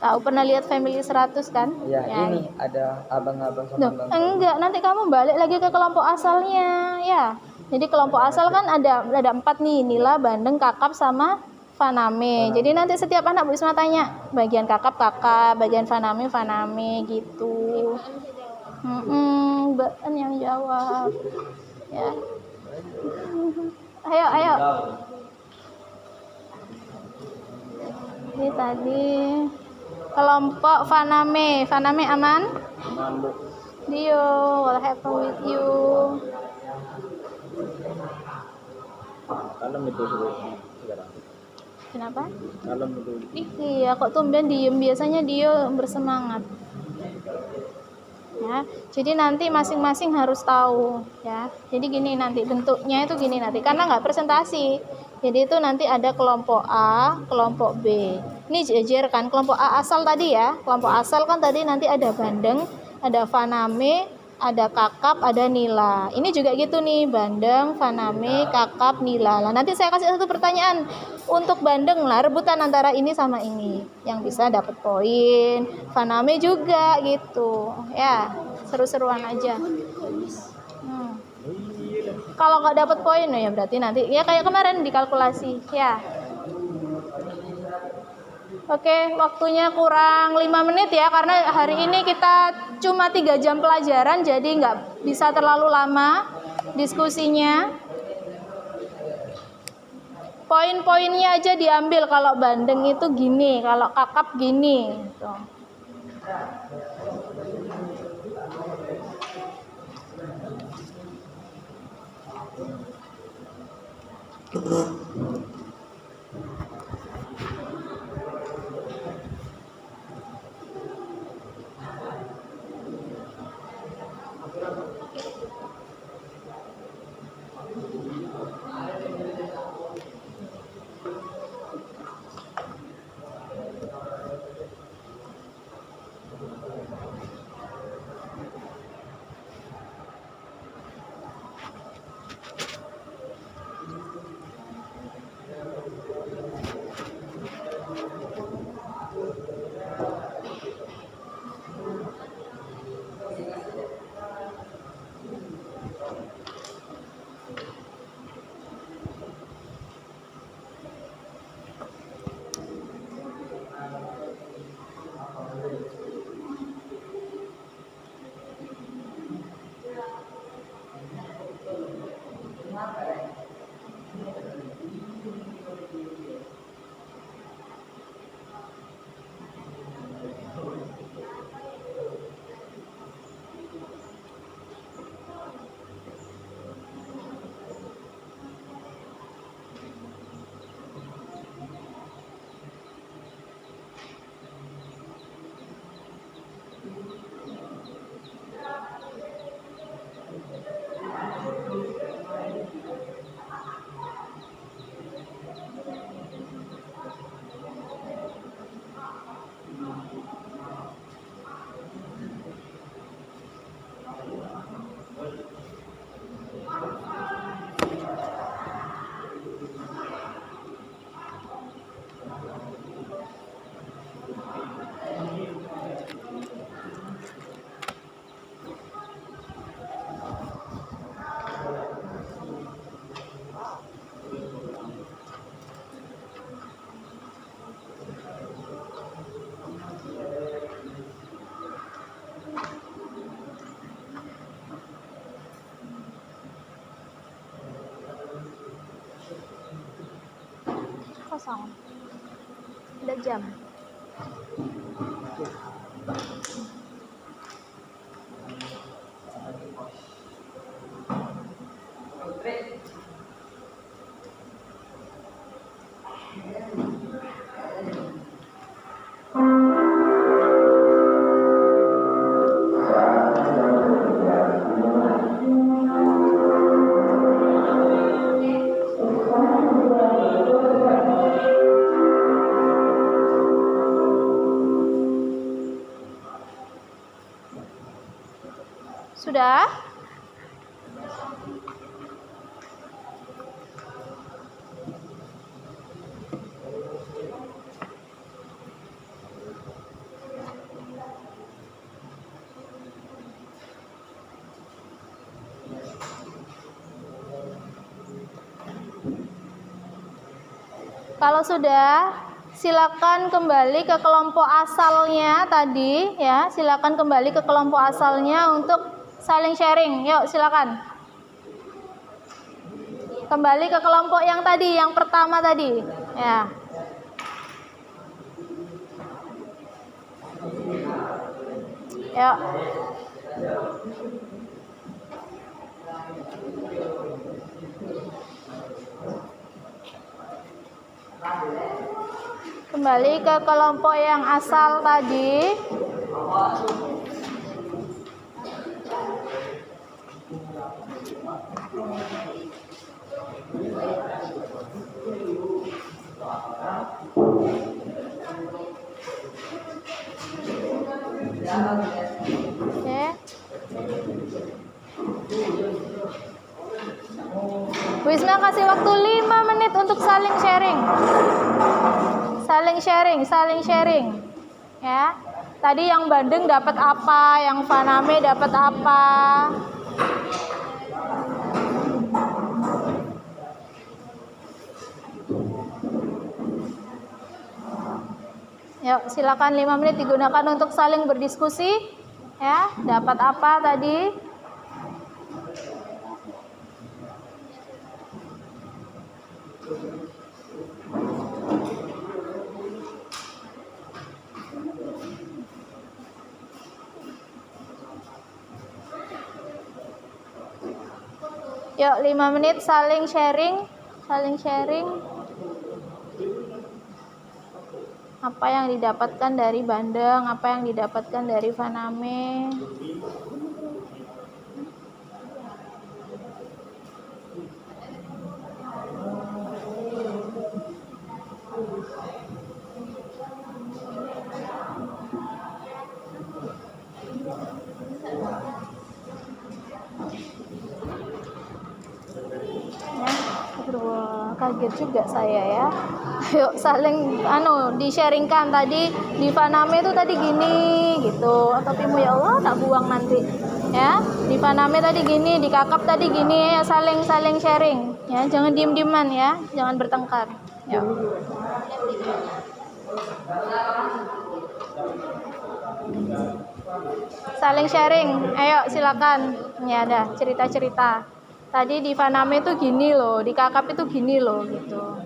Tahu pernah lihat Family 100 kan? Ya, Ya. ini ada abang-abang sama Duh, abang. enggak, nanti kamu balik lagi ke kelompok asalnya ya. Jadi kelompok asal kan ada 4 nih, Nila, Bandeng, Kakap sama Faname. Jadi nanti setiap anak Bu Isma tanya, bagian Kakap, bagian Faname gitu. Mbak yang jawab. Ya. Ayo. Ini tadi kelompok Faname aman? Aman Bu. Dio, what happened with you? Kalem itu sekarang. Kenapa? Kalem itu. Iya, kok tumben diem, biasanya dia bersemangat. Ya, jadi nanti masing-masing harus tahu ya. Jadi gini nanti bentuknya itu gini nanti karena nggak presentasi. Jadi itu nanti ada kelompok A, kelompok B. Ini jejer kan kelompok A asal tadi ya. Kelompok asal kan tadi nanti ada Bandeng, ada Faname, ada Kakap, ada Nila. Ini juga gitu nih, Bandeng, Faname, Kakap, Nila. Nah, nanti saya kasih satu pertanyaan. Untuk Bandeng lah, rebutan antara ini sama ini. Yang bisa dapat poin. Faname juga gitu. Ya, seru-seruan aja. Kalau nggak dapat poin ya berarti nanti ya kayak kemarin dikalkulasi ya. Oke, waktunya kurang 5 menit ya karena hari ini kita cuma 3 jam pelajaran jadi nggak bisa terlalu lama diskusinya. Poin-poinnya aja diambil kalau Bandeng itu gini, kalau Kakap gini gitu. kosong. Ada jam. Sudah? Kalau sudah, silakan kembali ke kelompok asalnya tadi ya. Silakan kembali ke kelompok asalnya untuk saling sharing. Yuk, silakan. Kembali ke kelompok yang tadi, yang pertama tadi, ya. Yuk. Kembali ke kelompok yang asal tadi. Oke. Wisma kasih waktu 5 menit untuk saling sharing. Saling sharing. Ya. Tadi yang Bandeng dapat apa, yang Faname dapat apa? Yuk, silakan 5 menit digunakan untuk saling berdiskusi. Ya, dapat apa tadi? Yuk, 5 menit saling sharing. Apa yang didapatkan dari Bandeng, apa yang didapatkan dari Faname. Kaget juga saya ya. Yuk saling di-sharingkan. Tadi di Faname itu tadi gini gitu. Topimu ya Allah tak buang nanti. Ya, di Faname tadi gini, di Kakap tadi gini, ya saling sharing ya. Jangan diem-dieman ya, jangan bertengkar. Yuk. Saling sharing. Ayo silakan. Ya ada cerita-cerita. Tadi di Faname itu gini loh, di Kakap itu gini loh gitu.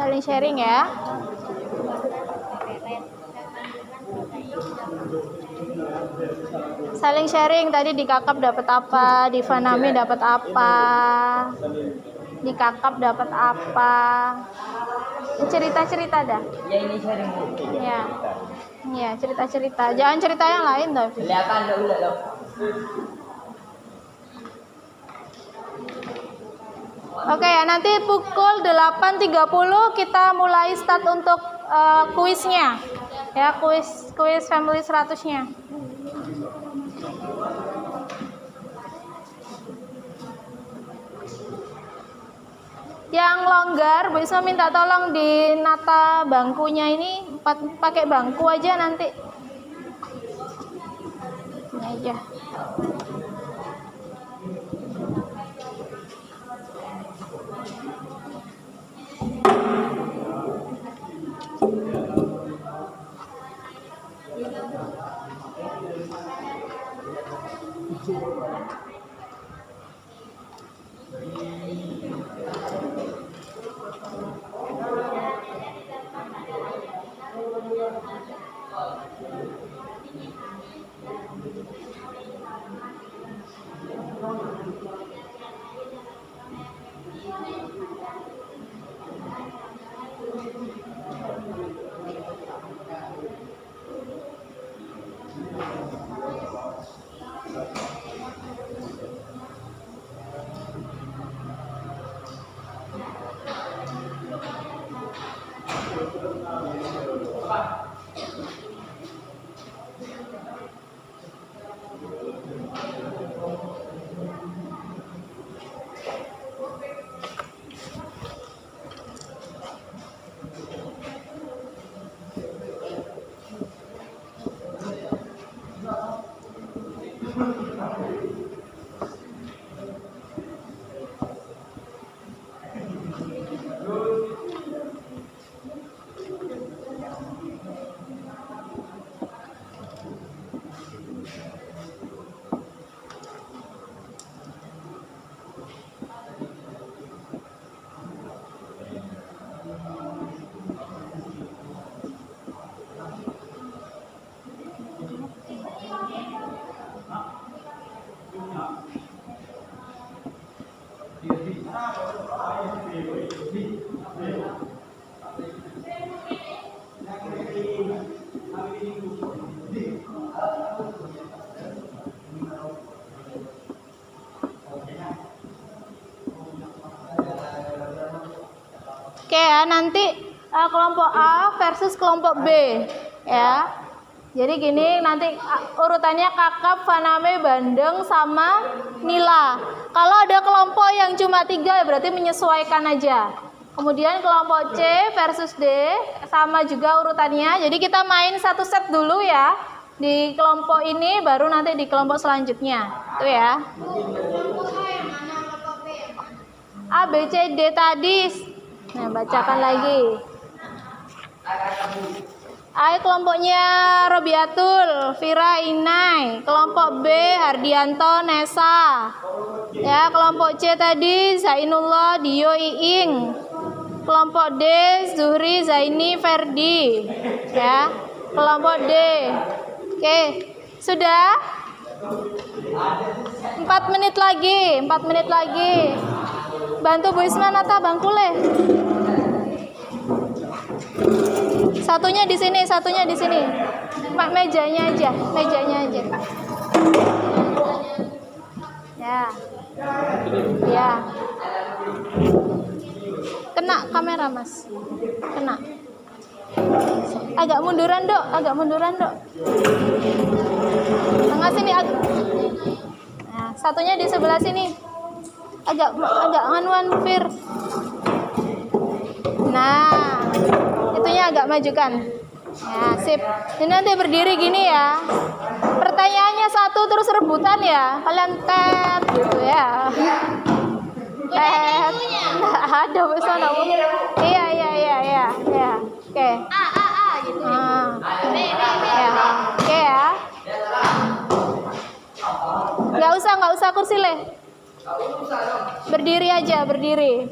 Saling sharing ya. Saling sharing. Tadi di Kakap dapat apa, di Faname dapat apa, di Kakap dapat apa. Cerita-cerita dah. Ya ini sharing. Ya. Ya, cerita-cerita. Jangan cerita yang lain tapi. Kelihatan dulu loh. Oke ya, nanti pukul 8.30 kita mulai start untuk kuisnya. Ya, kuis family 100-nya. Yang longgar, Bu Isma minta tolong dinata bangkunya ini pakai bangku aja nanti. Ini aja. Oke ya, nanti kelompok A versus kelompok B ya. Jadi gini, nanti urutannya Kakap, Faname, Bandeng, sama Nila. Kalau ada kelompok yang cuma 3 ya berarti menyesuaikan aja. Kemudian kelompok C versus D sama juga urutannya. Jadi kita main satu set dulu ya di kelompok ini, baru nanti di kelompok selanjutnya. Itu ya. A, B, C, D tadi. Nah, bacakan lagi. A kelompoknya Robiatul, Vira, Inai. Kelompok B Hardianto, Nesa. Ya, kelompok C tadi Zainullah, Dio, Iing. Kelompok D Zuhri, Zaini, Ferdi. Ya, kelompok D. Oke, sudah? 4 menit lagi, 4 menit lagi. Bantu Bu Isma nata bangkule. Satunya di sini, satunya di sini. Mejanya aja, mejanya aja. Ya. Ya. Kena kamera, Mas. Kena. Agak munduran, Dok. Agak munduran, Dok. Tengah sini agak. Nah, satunya di sebelah sini. Agak nganuan, Fir. Nah, itunya agak majukan. Ya, sip. Ini nanti berdiri gini ya. Pertanyaannya satu terus rebutan ya. Kalian tet gitu ya. Tet. Ada besok nak. Iya. Oke. A gitu. Ya. Oke ya. Nggak usah kursi le. Berdiri aja, berdiri.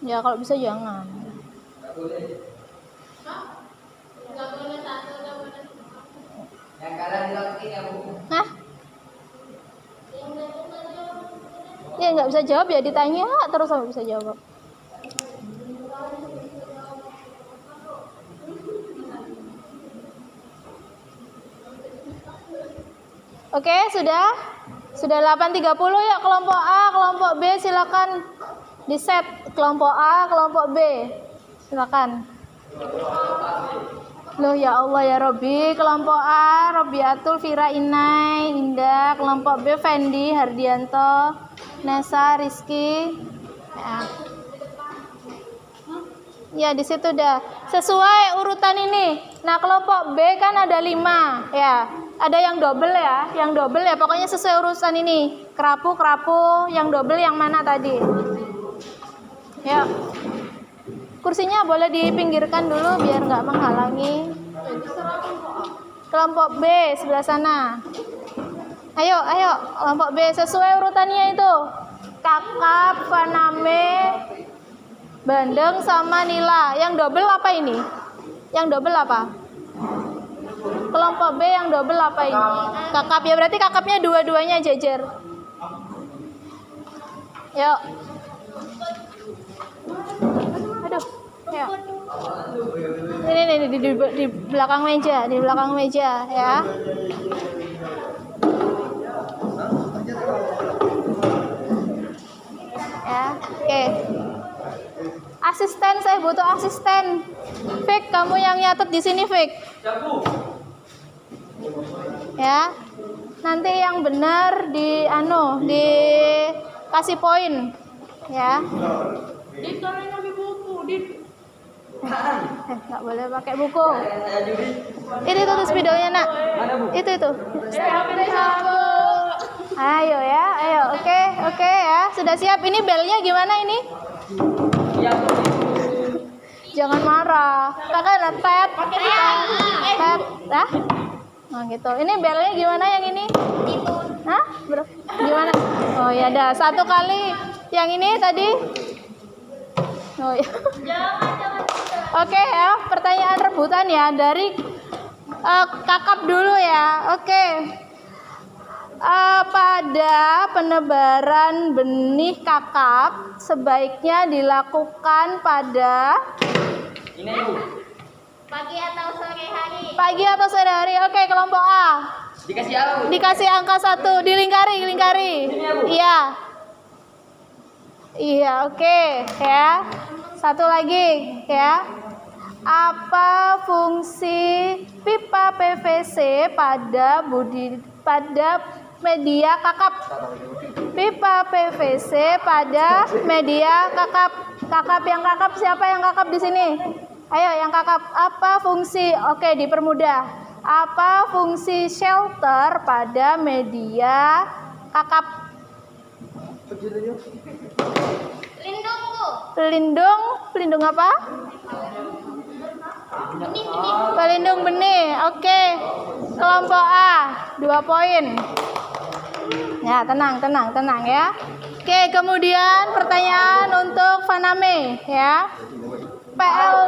Ya kalau bisa jangan. Hah? Ya nggak bisa jawab ya ditanya terus sampai bisa jawab. Oke, sudah 8.30 ya kelompok A, kelompok B silakan di set kelompok A, kelompok B. Silakan. Loh ya Allah ya Robbi, kelompok A Robiatul Fira Inai Indah, kelompok B Fendi Hardianto Nesa Rizky. Ya di situ dah sesuai urutan ini. Nah kelompok B kan ada 5 ya. Ada yang double ya, pokoknya sesuai urusan ini. Kerapu, yang double yang mana tadi? Ya. Kursinya boleh dipinggirkan dulu biar nggak menghalangi. Kelompok B sebelah sana. Ayo, kelompok B sesuai urutannya itu. Kakap, Faname, Bandeng sama Nila. Yang double apa ini? Yang double apa? Kelompok B yang double apa ini? Kakap ya, berarti kakapnya dua-duanya jejer. Yuk. Aduh, ya. Ini di belakang meja, ya. Ya, oke. Asisten, saya butuh asisten. Fik, kamu yang nyatet di sini, Fik. Ya. Nanti yang benar dikasih poin. Ya. Nggak boleh pakai buku. Ini tulis videonya nak. Itu. Ayo ya, oke ya. Sudah siap. Ini belnya gimana ini? Jangan marah. Pakai tet. Dah. Nah gitu. Ini belnya gimana yang ini? Hah? Gimana? Oh ya dah. 1 kali. Yang ini tadi. Oh ya. Oke ya, pertanyaan rebutan ya dari kakap dulu ya. Oke. pada penebaran benih kakap sebaiknya dilakukan pada Pagi atau sore hari? pagi atau sore hari. Oke, kelompok A. Dikasih angka 1, dilingkari. Iya. Iya, oke, ya. Satu lagi, ya. Apa fungsi pipa PVC pada media kakap? Pipa PVC pada media kakap. Kakap yang kakap siapa yang kakap di sini? Ayo yang kakap. Apa fungsi? Oke, dipermudah. Apa fungsi shelter pada media kakap? Pelindung apa? Pelindung benih. Oke. Kelompok A 2 poin. Ya, tenang ya. Oke, kemudian pertanyaan untuk Faname ya. PL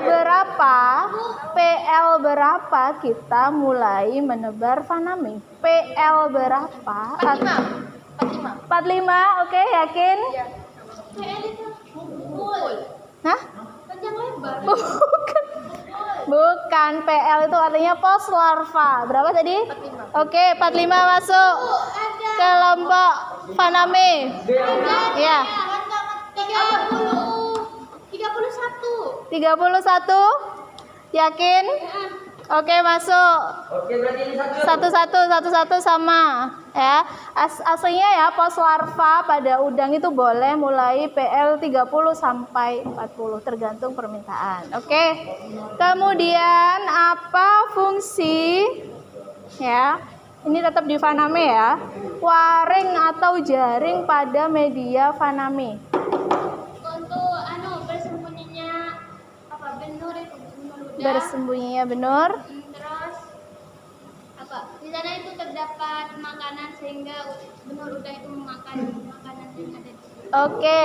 berapa kita mulai menebar Faname? PL berapa? 45. Oke, yakin? PL itu full. Hah? Panjang lebar. Bukan, PL itu artinya pos larva. Berapa tadi? 45. Oke, 45 masuk. Kelompok Faname. Ya. 31. Yakin? Oke, masuk. Oke, berarti ini Satu-satu sama ya. Aslinya ya pos larva pada udang itu boleh mulai PL 30 sampai 40 tergantung permintaan. Oke. Kemudian apa fungsi ya? Ini tetap di Faname ya. Waring atau jaring pada media Faname. Untuk bersembunyinya benur itu benur udang. Bersembunyinya benur. Terus di sana itu terdapat makanan sehingga benur udang itu memakan makanan yang ada di situ. Oke.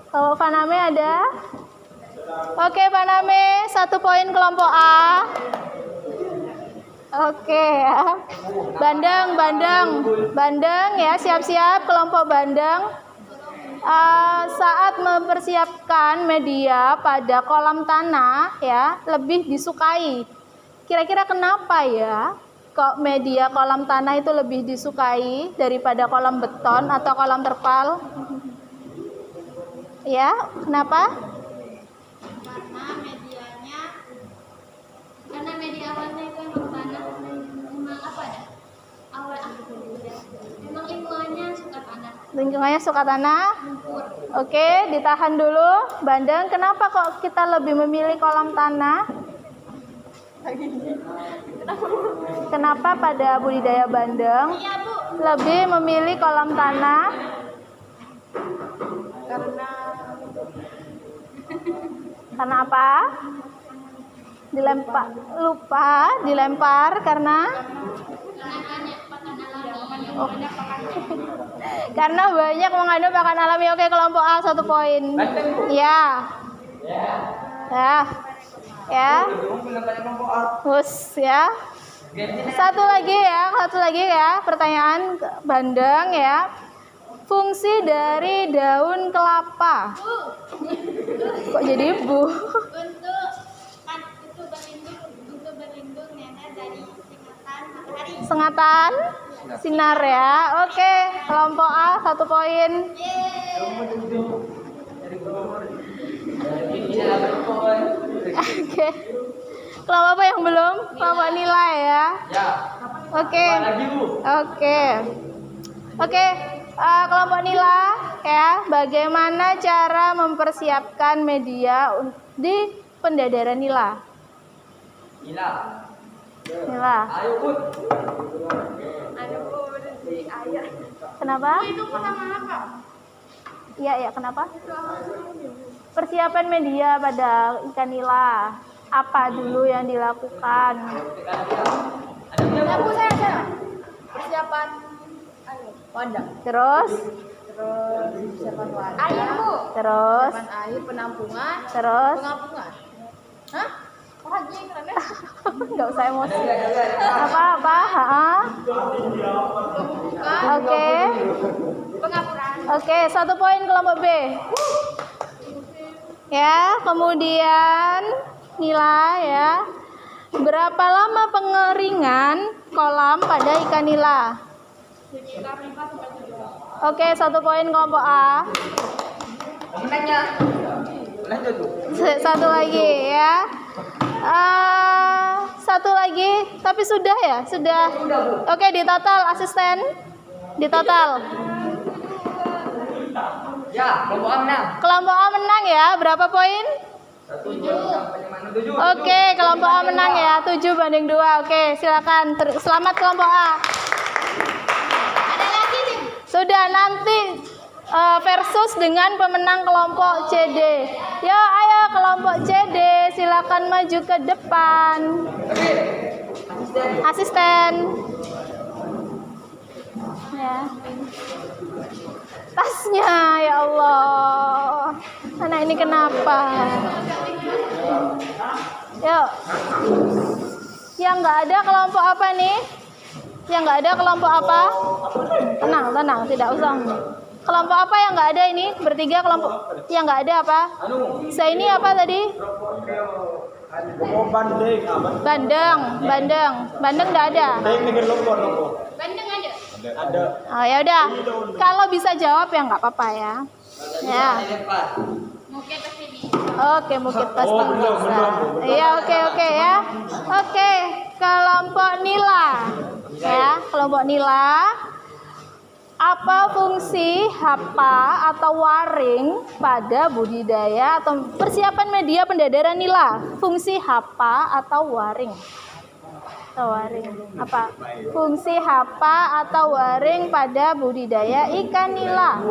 Kalau Faname ada? Oke, Faname 1 poin kelompok A. Oke ya. Bandeng ya, siap-siap kelompok Bandeng. Saat mempersiapkan media pada kolam tanah ya lebih disukai. Kira-kira kenapa ya? Kok media kolam tanah itu lebih disukai daripada kolam beton atau kolam terpal? Ya, kenapa? Karena media awalnya itu memang tanah, memang awal memang lingkungannya suka tanah. Oke, ditahan dulu. Bandeng, kenapa kok kita lebih memilih kolam tanah? Kenapa pada budidaya bandeng lebih memilih kolam tanah? Karena apa? Dilempar karena karena banyak mengandung pakan alami. Oke, kelompok A 1 poin. Ya. Satu lagi ya, pertanyaan Bandeng ya. Fungsi dari daun kelapa. Kok jadi bu? Untuk berlindung dari sengatan matahari. Sengatan sinar ya. Oke, kelompok A 1 poin. Oke. Kelompok apa yang belum? Kelompok nilai ya. Oke. Kelompok nila ya. Bagaimana cara mempersiapkan media di pendadaran nila? Nila. Kenapa? Itu pertama apa? Iya, kenapa? Persiapan media pada ikan nila. Apa dulu yang dilakukan? Persiapan wadah. Terus Persiapan wadah. Air, Bu. Terus Persiapan air, penampungan, Terus pengampungan. Hah? Lagi keren ya? nggak usah emosi. Apa? Pembukaan. Oke, 1 poin kelompok B. Ya, kemudian nila ya. Berapa lama pengeringan kolam pada ikan nila? Oke, 1 poin kelompok A. Satu lagi ya. Satu lagi, tapi sudah ya, sudah. Oke, di total asisten, di total. Ya, kelompok A menang. Kelompok A menang ya, berapa poin? 7. Oke, kelompok A menang ya, 7-2. Oke, silakan. Selamat kelompok A. Sudah, nanti versus dengan pemenang kelompok CD. Ya, ayo kelompok CD, silakan maju ke depan. Asisten. Ya. Tasnya, ya Allah. Anak ini kenapa? Yuk. Yang nggak ada kelompok apa nih? Yang nggak ada kelompok apa? Tenang, tidak usah. Kelompok apa yang nggak ada ini? Bertiga kelompok yang nggak ada apa? Saya ini apa tadi? Bandeng nggak ada. Bandeng ada. Oh ya udah. Kalau bisa jawab ya nggak apa-apa ya. Ya. Oke, mungkin pasti bisa. Iya, oke ya. Oke, kelompok nila. Ya, kelompok nila. Apa fungsi hapa atau waring pada budidaya atau persiapan media pendadaran nila? Fungsi hapa atau waring? Apa? Fungsi hapa atau waring pada budidaya ikan nila.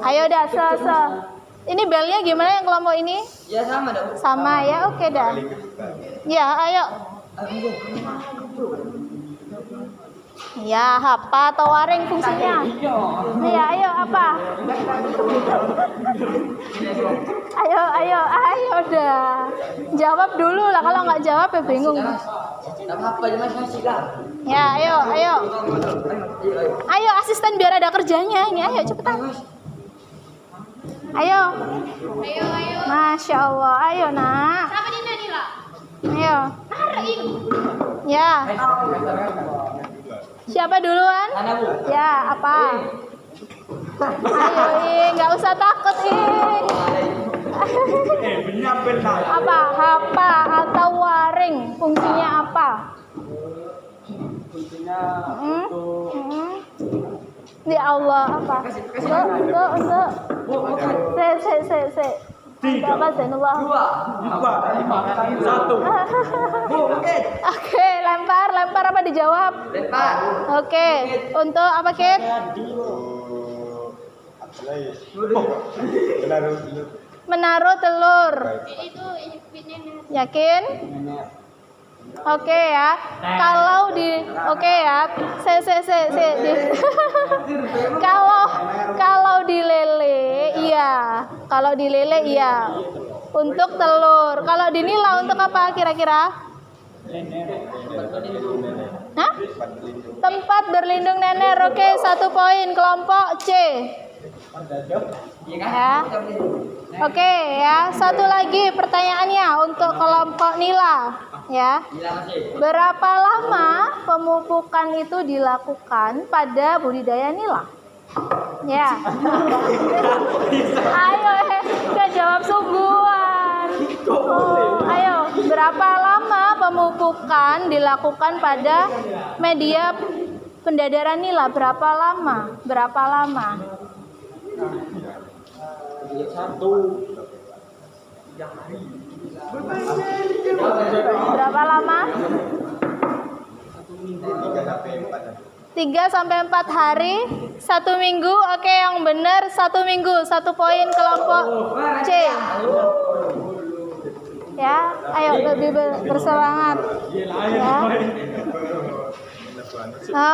Ayo dah, Ini belnya gimana yang kelompok ini? Ya sama dong. Sama ya, oke dah. Ya, ayo. Ya, hapa atau waring fungsinya? Ya, ayo apa? Ayo dah. Jawab dulu lah, kalau nggak jawab ya bingung. Ya, ayo. Ayo asisten biar ada kerjanya ini. Ayo cepetan. Ayo. Masya Allah, ayo nak. Ayo. Ya. Siapa duluan? Ya, apa? Ayo, nggak usah takut, Apa? Hapa atau waring? Fungsinya apa? Ya Allah, apa? Untuk. Apa Zainullah? 2, 5, 1. Oke, lempar apa dijawab? Lempar. Oke, untuk apa Kit? Menaruh telur. Yakin? Oke ya. Kalau di kalau dilele iya. Kalau dilele iya. Untuk telur. Kalau dinila untuk apa kira-kira? Hah? Tempat berlindung nener. Oke, 1 poin kelompok C. Ya. Oke ya, satu lagi pertanyaannya untuk kelompok nila ya. Berapa lama pemupukan itu dilakukan pada budidaya nila? Ya. Ayo, kita jawab sungguhan. Ayo, berapa lama pemupukan dilakukan pada media pendadaran nila? Berapa lama? Berapa lama? 3-4 hari, 1 minggu. Oke, yang benar 1 minggu. 1 poin kelompok C. Ya, ayo lebih bersemangat. Ya.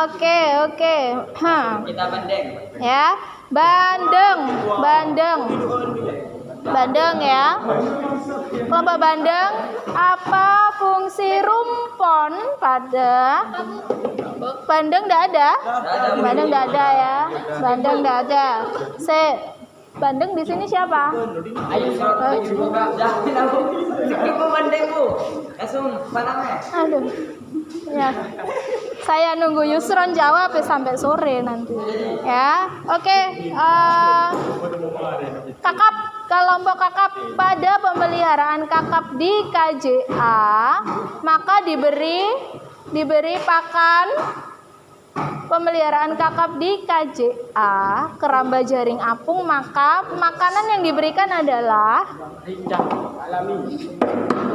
Oke. Kita bandeng. Ya, bandeng. Bandeng ya. Kelompok Bandeng, apa fungsi rumpon pada Bandeng? Tidak ada. Bandeng tidak ada ya. Bandeng tidak ada. C. Bandeng di sini siapa? Ayo jangan aku. Ibu bandengku. Langsung panamnya. Aduh. Ya. Saya nunggu Yusron jawab ya sampai sore nanti. Ya. Oke. Kakap, kelompok kakap, pada pemeliharaan kakap di KJA, maka diberi pakan. Pemeliharaan kakap di KJA, keramba jaring apung, maka makanan yang diberikan adalah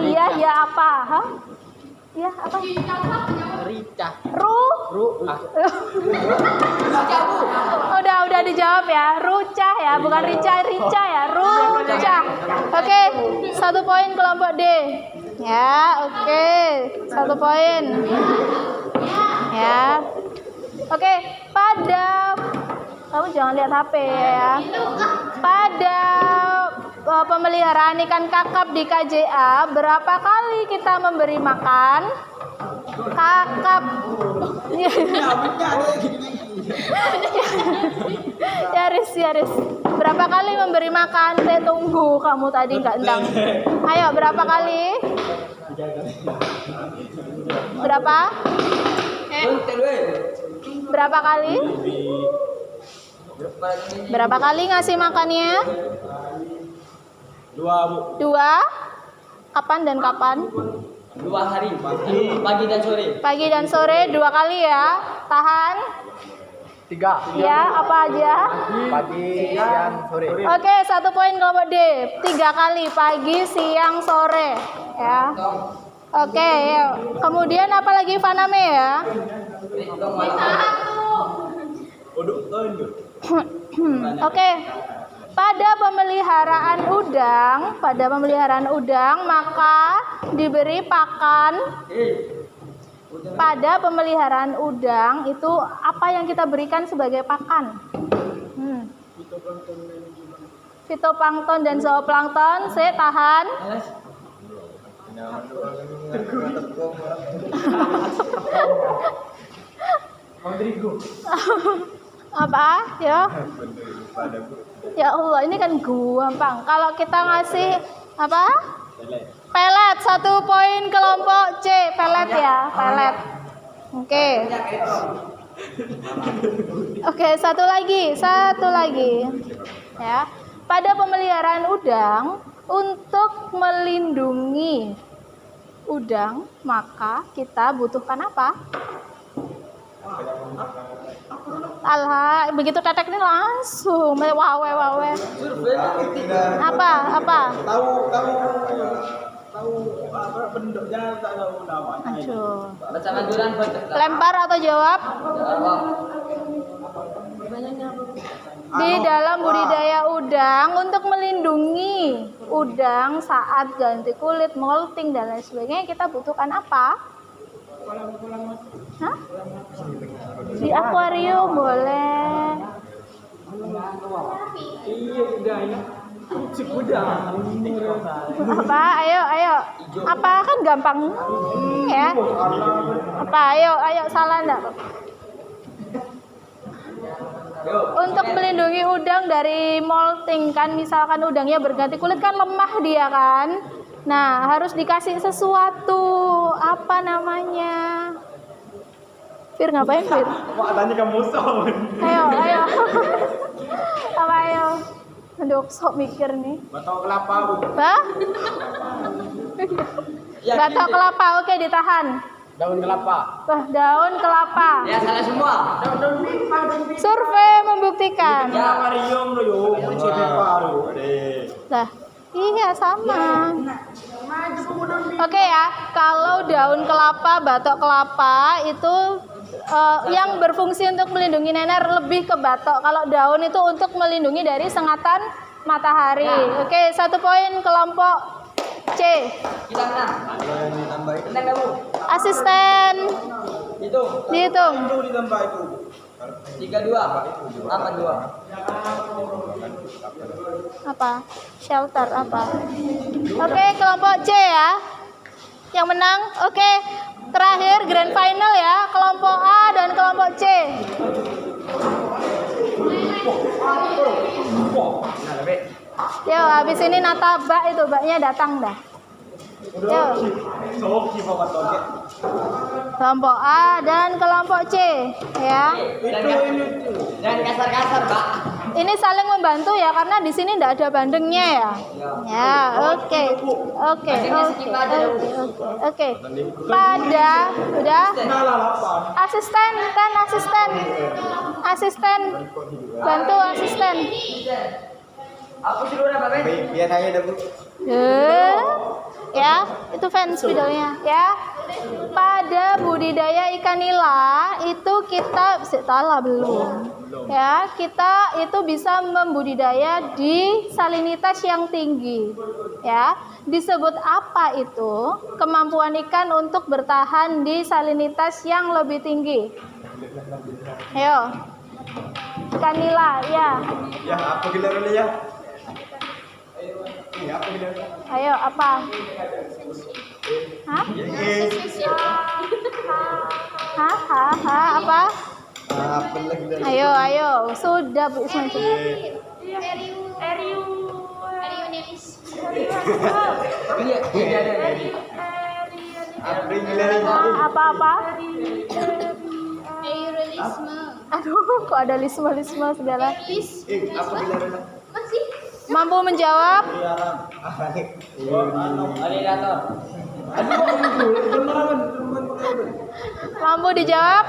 iya ya apa? Hah? Iya apa? Udah dijawab ya. Rucah ya, bukan rica ya. Rucah. Oke, 1 poin kelompok D. Ya, oke. 1 poin. Ya. Oke, pada kamu jangan lihat HP ya. Pada pemeliharaan ikan kakap di KJA, berapa kali kita memberi makan kakap? Yaris. Berapa kali memberi makan? Saya tunggu, kamu tadi nggak endang. Ayo, berapa kali? Berapa? Berapa kali? Berapa kali ngasih makannya? 2, Bu. 2. Kapan dan kapan? 2 hari. Pagi dan sore. Pagi dan sore 2 kali ya. Tahan. 3. Ya, apa aja? Pagi, siang, sore. Oke, 1 poin kelompok D. 3 kali pagi, siang, sore. Ya. Oke, yuk. Kemudian apa lagi Faname ya? Oke. Pada pemeliharaan udang, maka diberi pakan. Pada pemeliharaan udang itu apa yang kita berikan sebagai pakan? Fitoplankton dan zooplankton. Saya tahan. Apa? Ya Allah, ini kan gampang. Kalau kita ngasih apa? Pelet. 1 poin kelompok C. Pelet ya, pelet. Oke, satu lagi. Ya. Pada pemeliharaan udang, untuk melindungi udang, maka kita butuhkan apa? Begitu tetek ini langsung wawe. Apa? Tahu bentuknya, tak tahu namanya. Aduh. Baca Lempar atau jawab? Di dalam budidaya udang, untuk melindungi udang saat ganti kulit, molting dan lain sebagainya, kita butuhkan apa? Hah? Di akuarium boleh. Apa? Ayo. Apa kan gampang ya? Apa? Ayo salah enggak? Untuk melindungi udang dari molting kan, misalkan udangnya berganti kulit kan lemah dia kan. Nah, harus dikasih sesuatu. Apa namanya? Fir, ngapain Fir? Tanya kamu soal. Ayo. Apa ayo? Aduh, sok mikir nih. Batok kelapa, Bu. Batok kelapa, oke ditahan. Daun kelapa. Daun kelapa. Ya, salah semua. Survei membuktikan. Akuarium lo yo, Lah, iya sama. Oke ya, kalau daun kelapa, batok kelapa itu yang berfungsi untuk melindungi nener lebih ke batok. Kalau daun itu untuk melindungi dari sengatan matahari. Oke, 1 poin kelompok C. Kita menang. Menang kamu. Asisten. Hitung. Dihitung. Itu ditambah itu. 32. 82. Apa? Shelter apa? Oke, kelompok C ya. Yang menang. Oke. Terakhir grand final ya, kelompok A dan kelompok C. Yo, habis ini nata bak itu, baknya datang dah. Yo. Kelompok A dan kelompok C ya. Dan kasar-kasar, Pak. Ini saling membantu ya karena di sini tidak ada bandengnya ya. Ya, oke. Oke. Pada udah asisten bantu asisten. Apa sih dulu, Pak? Biar saya ada Bu. Ya, itu fans videonya ya. Pada budidaya ikan nila itu kita salah belum. Ya, kita itu bisa membudidaya di salinitas yang tinggi. Ya, disebut apa itu? Kemampuan ikan untuk bertahan di salinitas yang lebih tinggi. Ayo. Ikan nila, ya. Ya, apa giliran ya? Iya, apa giliran? Ayo, apa? Hah? Apa? Apa lagi dari? Ayo, sudah Bu Isman. Iya, ada. Apa giliran? Apa? Aduh, kok ada lisma segala. Apa giliran? Mampu menjawab? Alligator. Mampu dijawab?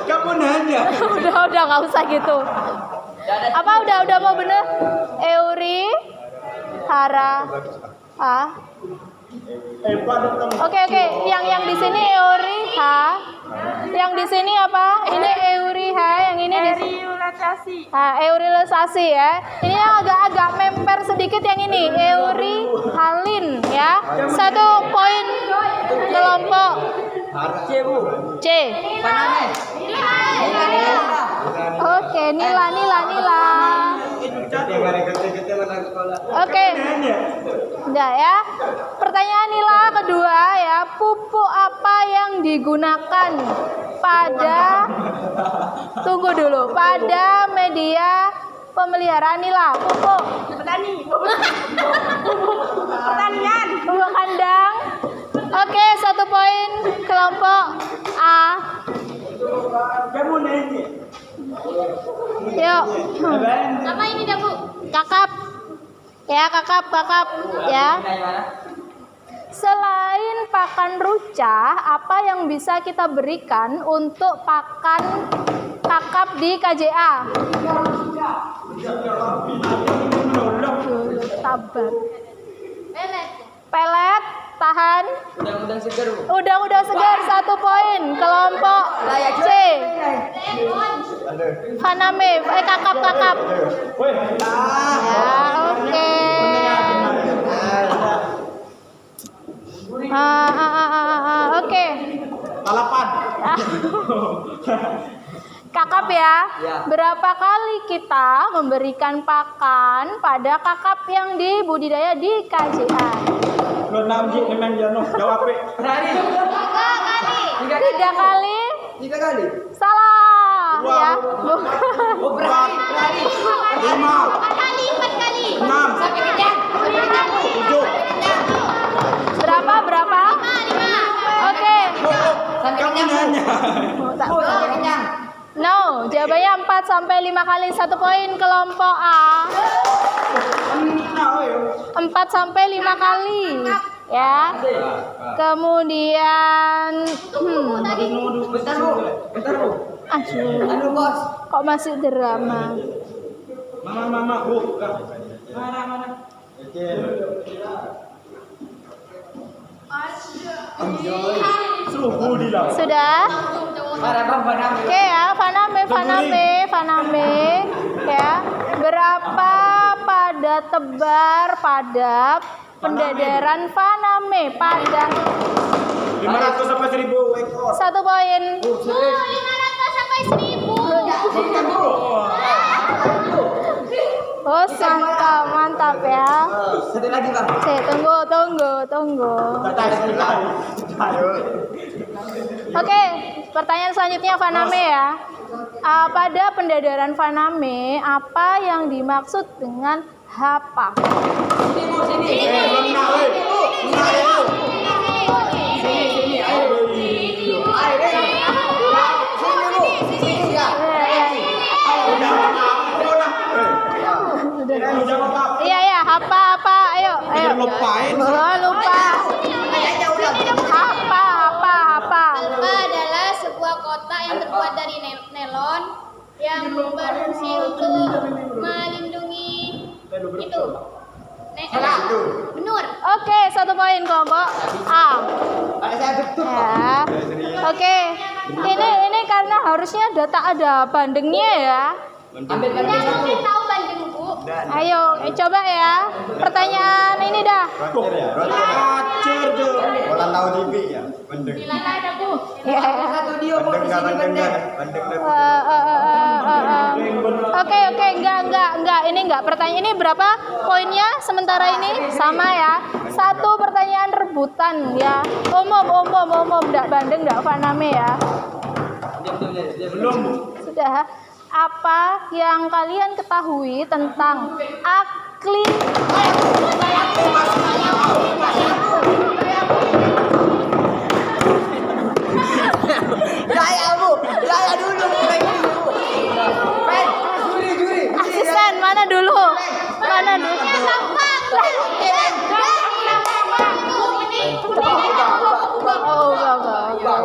Kamu nanya. udah nggak usah gitu. Apa udah mau bener? Euri, Hara, Oke. Yang di sini Euri H. Yang di sini apa? Ini Euri H. Yang ini eurilisasi ya. Ini yang agak memper sedikit yang ini Euri Halin ya. 1 poin kelompok C, Bu. C. Paname. Oke, Nila. Oke. Enggak ya. Pertanyaan Nila kedua ya. Pupuk apa yang digunakan pada media pemeliharaan nila? Pupuk pertanian. Pupuk kandang. Oke, 1 poin kelompok A. Kamu nanya. Yuk. Sama ini dah Bu. Kakap. Ya, kakap ya. Selain pakan rucah, apa yang bisa kita berikan untuk pakan kakap di KJA? Sabar. Pelet, tahan. Udang segar, Bu. Udang segar, 1 poin. Kelompok C. Faname, kakap. Ya, oke. Oke. Balapan. Kakap ya. Ya. Berapa kali kita memberikan pakan pada kakap yang dibudidaya di KJA? Lo namji memang jano jawab. Berani. 3 kali? 3 kali. Salah ya. Oh, berani. 5 6 Sampai kenyang. 7. Berapa? Oke. Kamu nanya. Sampai kenyang. No, jawabannya 4 sampai 5 kali. 1 poin kelompok A. 4 sampai 5 kali. Ya. Kemudian Bentar, Bu. aduh, Bos. kok masih drama. Mama, Bu. Mana? Suhu dilah. Sudah? Para Bang Paname. Oke ya, Faname ya. Berapa pada tebar pada pendadaran Faname pada 500 sampai 1000 ekor. 1 poin. 500 sampai 1000. Oh, mantap ya. Satu lagi bang. Tunggu. Oke, pertanyaan selanjutnya Faname ya. Pada pendadaran Faname, apa yang dimaksud dengan hapa? Iya, apa? Ayo. Lupain. Lupa. Apa? Alba adalah sebuah kotak yang terbuat dari nelon yang berfungsi untuk melindungi itu. Benur. Oke, 1 poin kelompok A. Ya. Oke. Ini karena harusnya ada bandengnya ya. Ambil Yang mungkin tahu bandeng Bu. Ayo, coba ya. Pertanyaan ini dah. Acur tuh. Orang tahu TV ya, bendeng. Di mana ada Bu? Ya. Satu dia kok di sini bendeng. Oke, enggak. Ini enggak. Pertanyaan ini berapa poinnya sementara ini? Sama ya. 1 pertanyaan rebutan ya. Umum. Enggak bandeng, enggak Faname ya. Belum, Bu. Sudah. Apa yang kalian ketahui tentang aklim? Jaya bu, jaya dulu. Juri. Asisten mana dulu? Oh, enggak.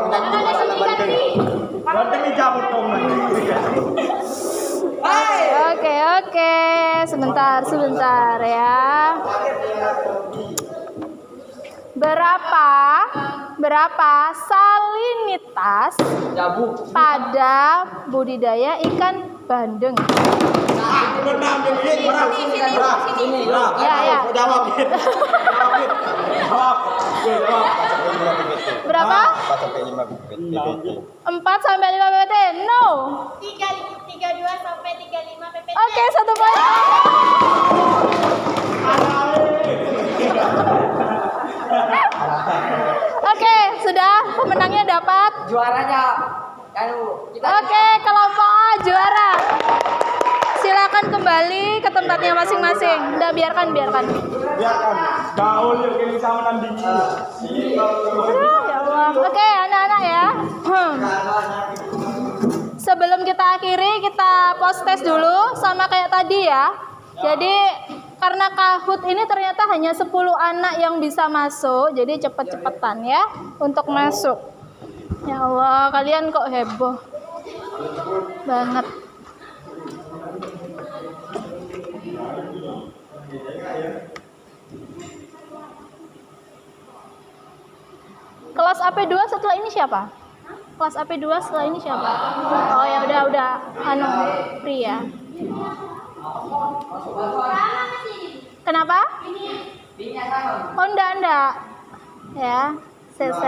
Bandeng dicabut dong. Oke. Sebentar ya. Berapa salinitas pada budidaya ikan bandeng? Ya. Jawab. Berapa? 4 sampai 5 PPT. No. 32 sampai 35 PPT. Oke, 1 poin. Oke, sudah pemenangnya dapat. Juaranya Oke, kelompok A juara. Silakan kembali ke tempatnya masing-masing. Udah biarkan. Biarkan. Gaul yang ini sama nandingi. Ya Allah. Oke, anak-anak ya. Sebelum kita akhiri, kita post test dulu sama kayak tadi ya. Jadi karena Kahoot ini ternyata hanya 10 anak yang bisa masuk, jadi cepet-cepetan ya untuk masuk. Ya Allah, kalian kok heboh banget. Kelas AP2 setelah ini siapa? Kelas AP2 setelah ini siapa? Oh ya udah Pria. Kenapa? Oh enggak. Ya, CC.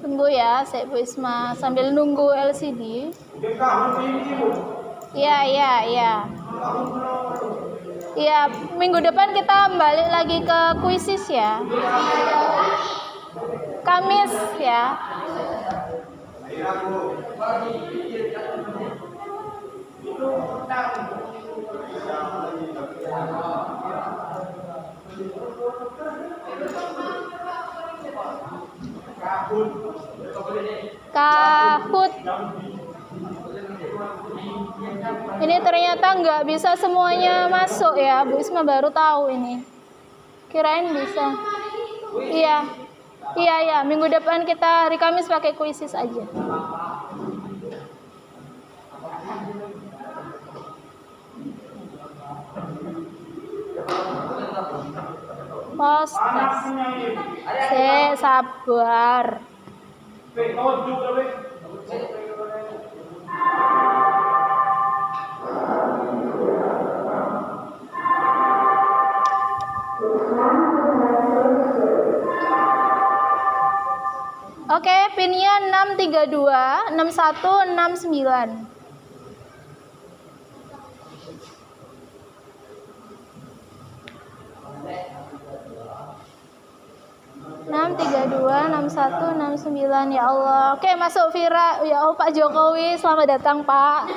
Tunggu ya, saya Bu Isma sambil nunggu LCD. Iya. Iya, minggu depan kita balik lagi ke kuisis ya. Kamis ya. Kahoot. Ini ternyata nggak bisa semuanya masuk ya. Bu Isma baru tahu ini. Kirain bisa. Iya. Iya ya. Minggu depan kita hari Kamis pakai kuisis aja. Post. Sabar. Oke, pinnya 632, 61, 69. 632, 61, 69. Ya Allah. Oke, masuk Vira. Ya Allah, Pak Jokowi, selamat datang, Pak.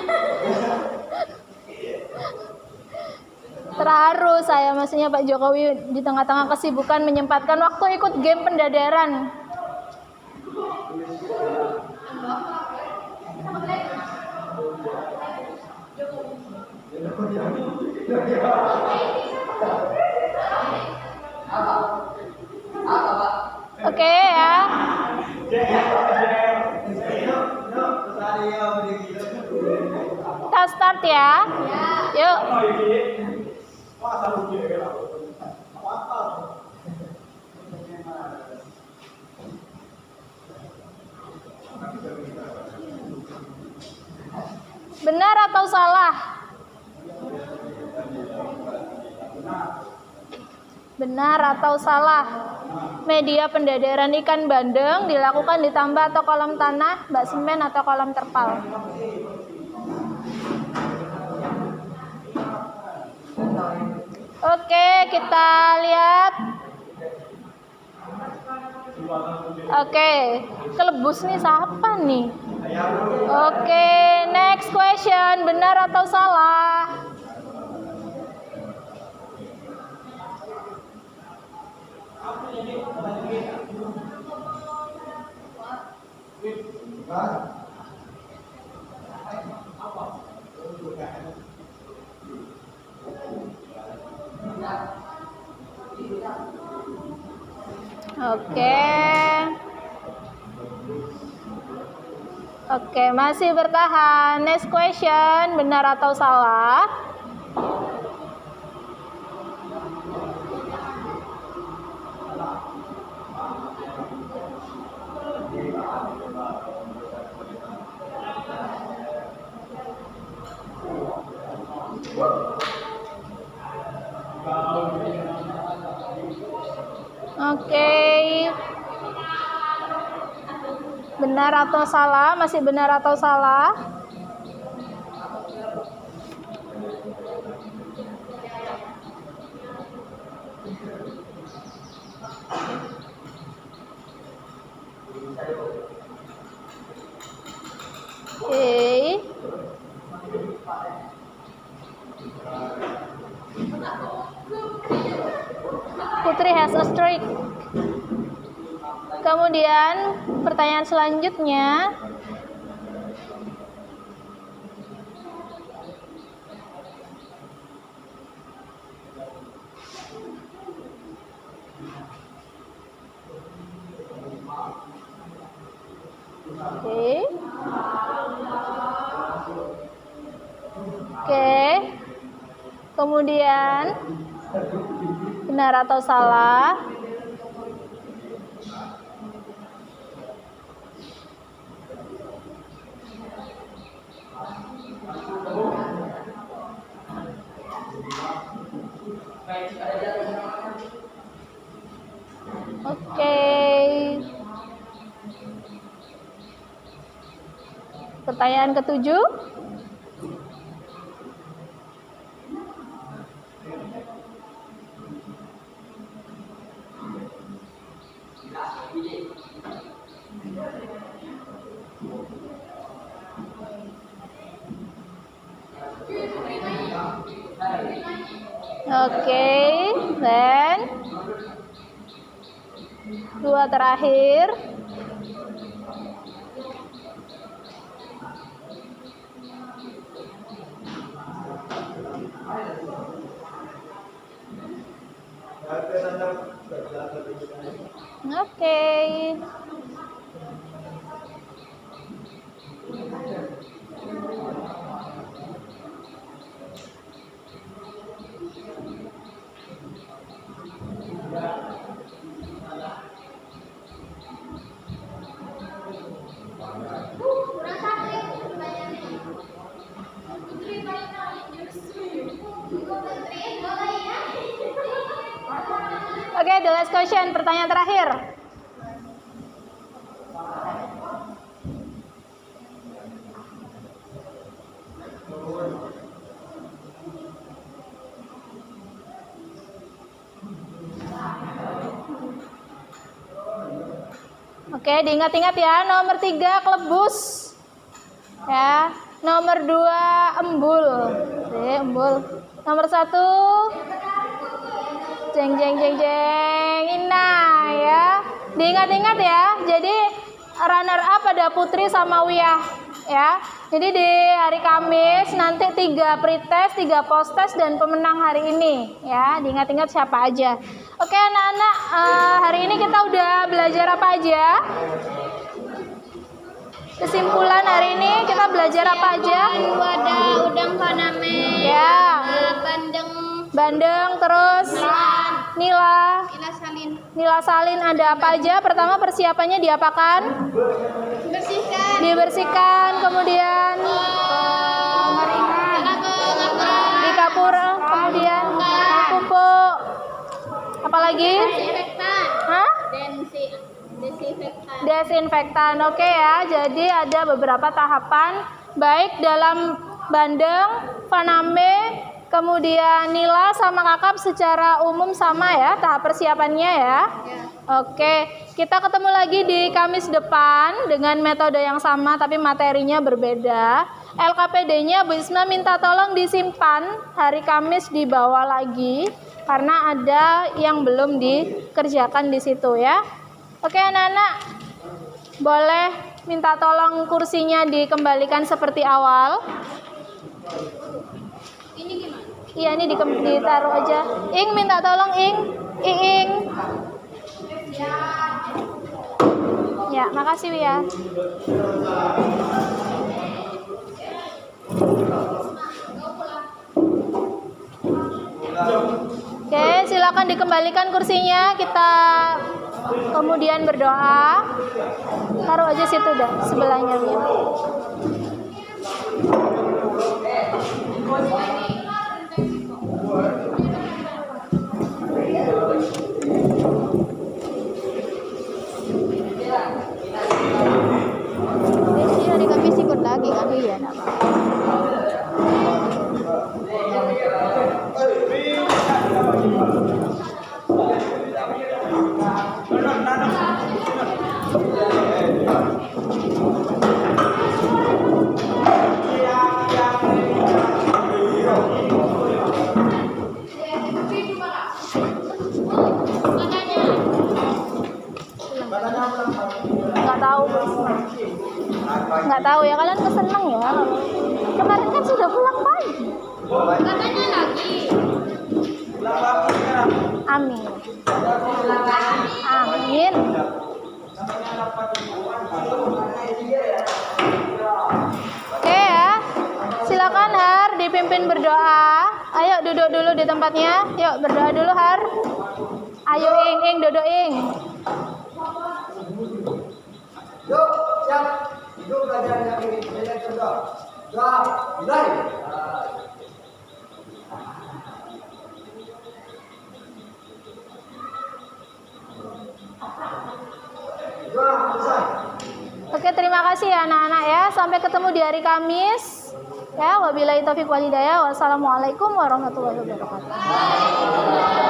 Terharu saya, maksudnya Pak Jokowi di tengah-tengah kesibukan menyempatkan waktu ikut game pendadaran. Oke ya. Kita start ya. Yuk. Benar atau salah? Benar atau salah? Media pendadaran ikan bandeng dilakukan di tambak atau kolam tanah, bak semen atau kolam terpal. Oke, kita lihat. Oke, kelebus nih siapa nih? Oke, next question. Benar atau salah? Oke, masih bertahan. Next question, benar atau salah? Oke. Benar atau salah? Masih benar atau salah? Oke. Putri has a streak. Kemudian pertanyaan selanjutnya. Oke. Kemudian benar atau salah? Oke. Pertanyaan ketujuh. Oke, dan dua terakhir. Oke. Oke, the last question, pertanyaan terakhir. Oke, diingat-ingat ya. Nomor 3 klebus. Ya. Nomor 2 embul. Oke, embul. Nomor 1 jeng jeng jeng jeng. Nah, ya. Diingat-ingat ya. Jadi runner up ada Putri sama Wiyah, ya. Jadi di hari Kamis nanti 3 pretest, 3 post-test dan pemenang hari ini, ya. Diingat-ingat siapa aja. Oke, anak-anak, hari ini kita udah belajar apa aja? Kesimpulan hari ini kita belajar apa aja? Wadah udang Faname. Ya. Bandeng, terus Nila. Nila salin ada apa aja? Pertama persiapannya diapakan? Dibersihkan, kemudian dikapur, kemudian pupuk. Apalagi? Hah? Desinfektan. Oke ya. Jadi ada beberapa tahapan baik dalam bandeng, Faname, kemudian Nila sama Kakap secara umum sama ya tahap persiapannya ya. Oke, kita ketemu lagi di Kamis depan dengan metode yang sama tapi materinya berbeda. LKPD-nya Bu Isma minta tolong disimpan hari Kamis dibawa lagi karena ada yang belum dikerjakan di situ ya. Oke anak-anak, boleh minta tolong kursinya dikembalikan seperti awal. Ini gimana? Iya, ini ditaruh aja. Ing minta tolong, Ing. Iing. Ya, makasih ya. Oke, silakan dikembalikan kursinya. Kita kemudian berdoa. Taruh aja situ dah, sebelahnya ya. Jadi hari Kamis ikut lagi kan? Iya, nak. Nggak tahu ya, kalian keseneng ya. Kemarin kan sudah pulang pagi. Katanya lagi. Amin. Amin. Oke ya, silakan Har dipimpin berdoa. Ayo duduk dulu di tempatnya. Yuk berdoa dulu Har. Ayo Ing duduk Ing. Yuk, siap. Yuk belajar yang ini. Belajar contoh. Doa, mulai. Doa, selesai. Oke, terima kasih ya anak-anak ya. Sampai ketemu di hari Kamis. Ya, wabillahi taufiq wal hidayah. Wassalamualaikum warahmatullahi wabarakatuh.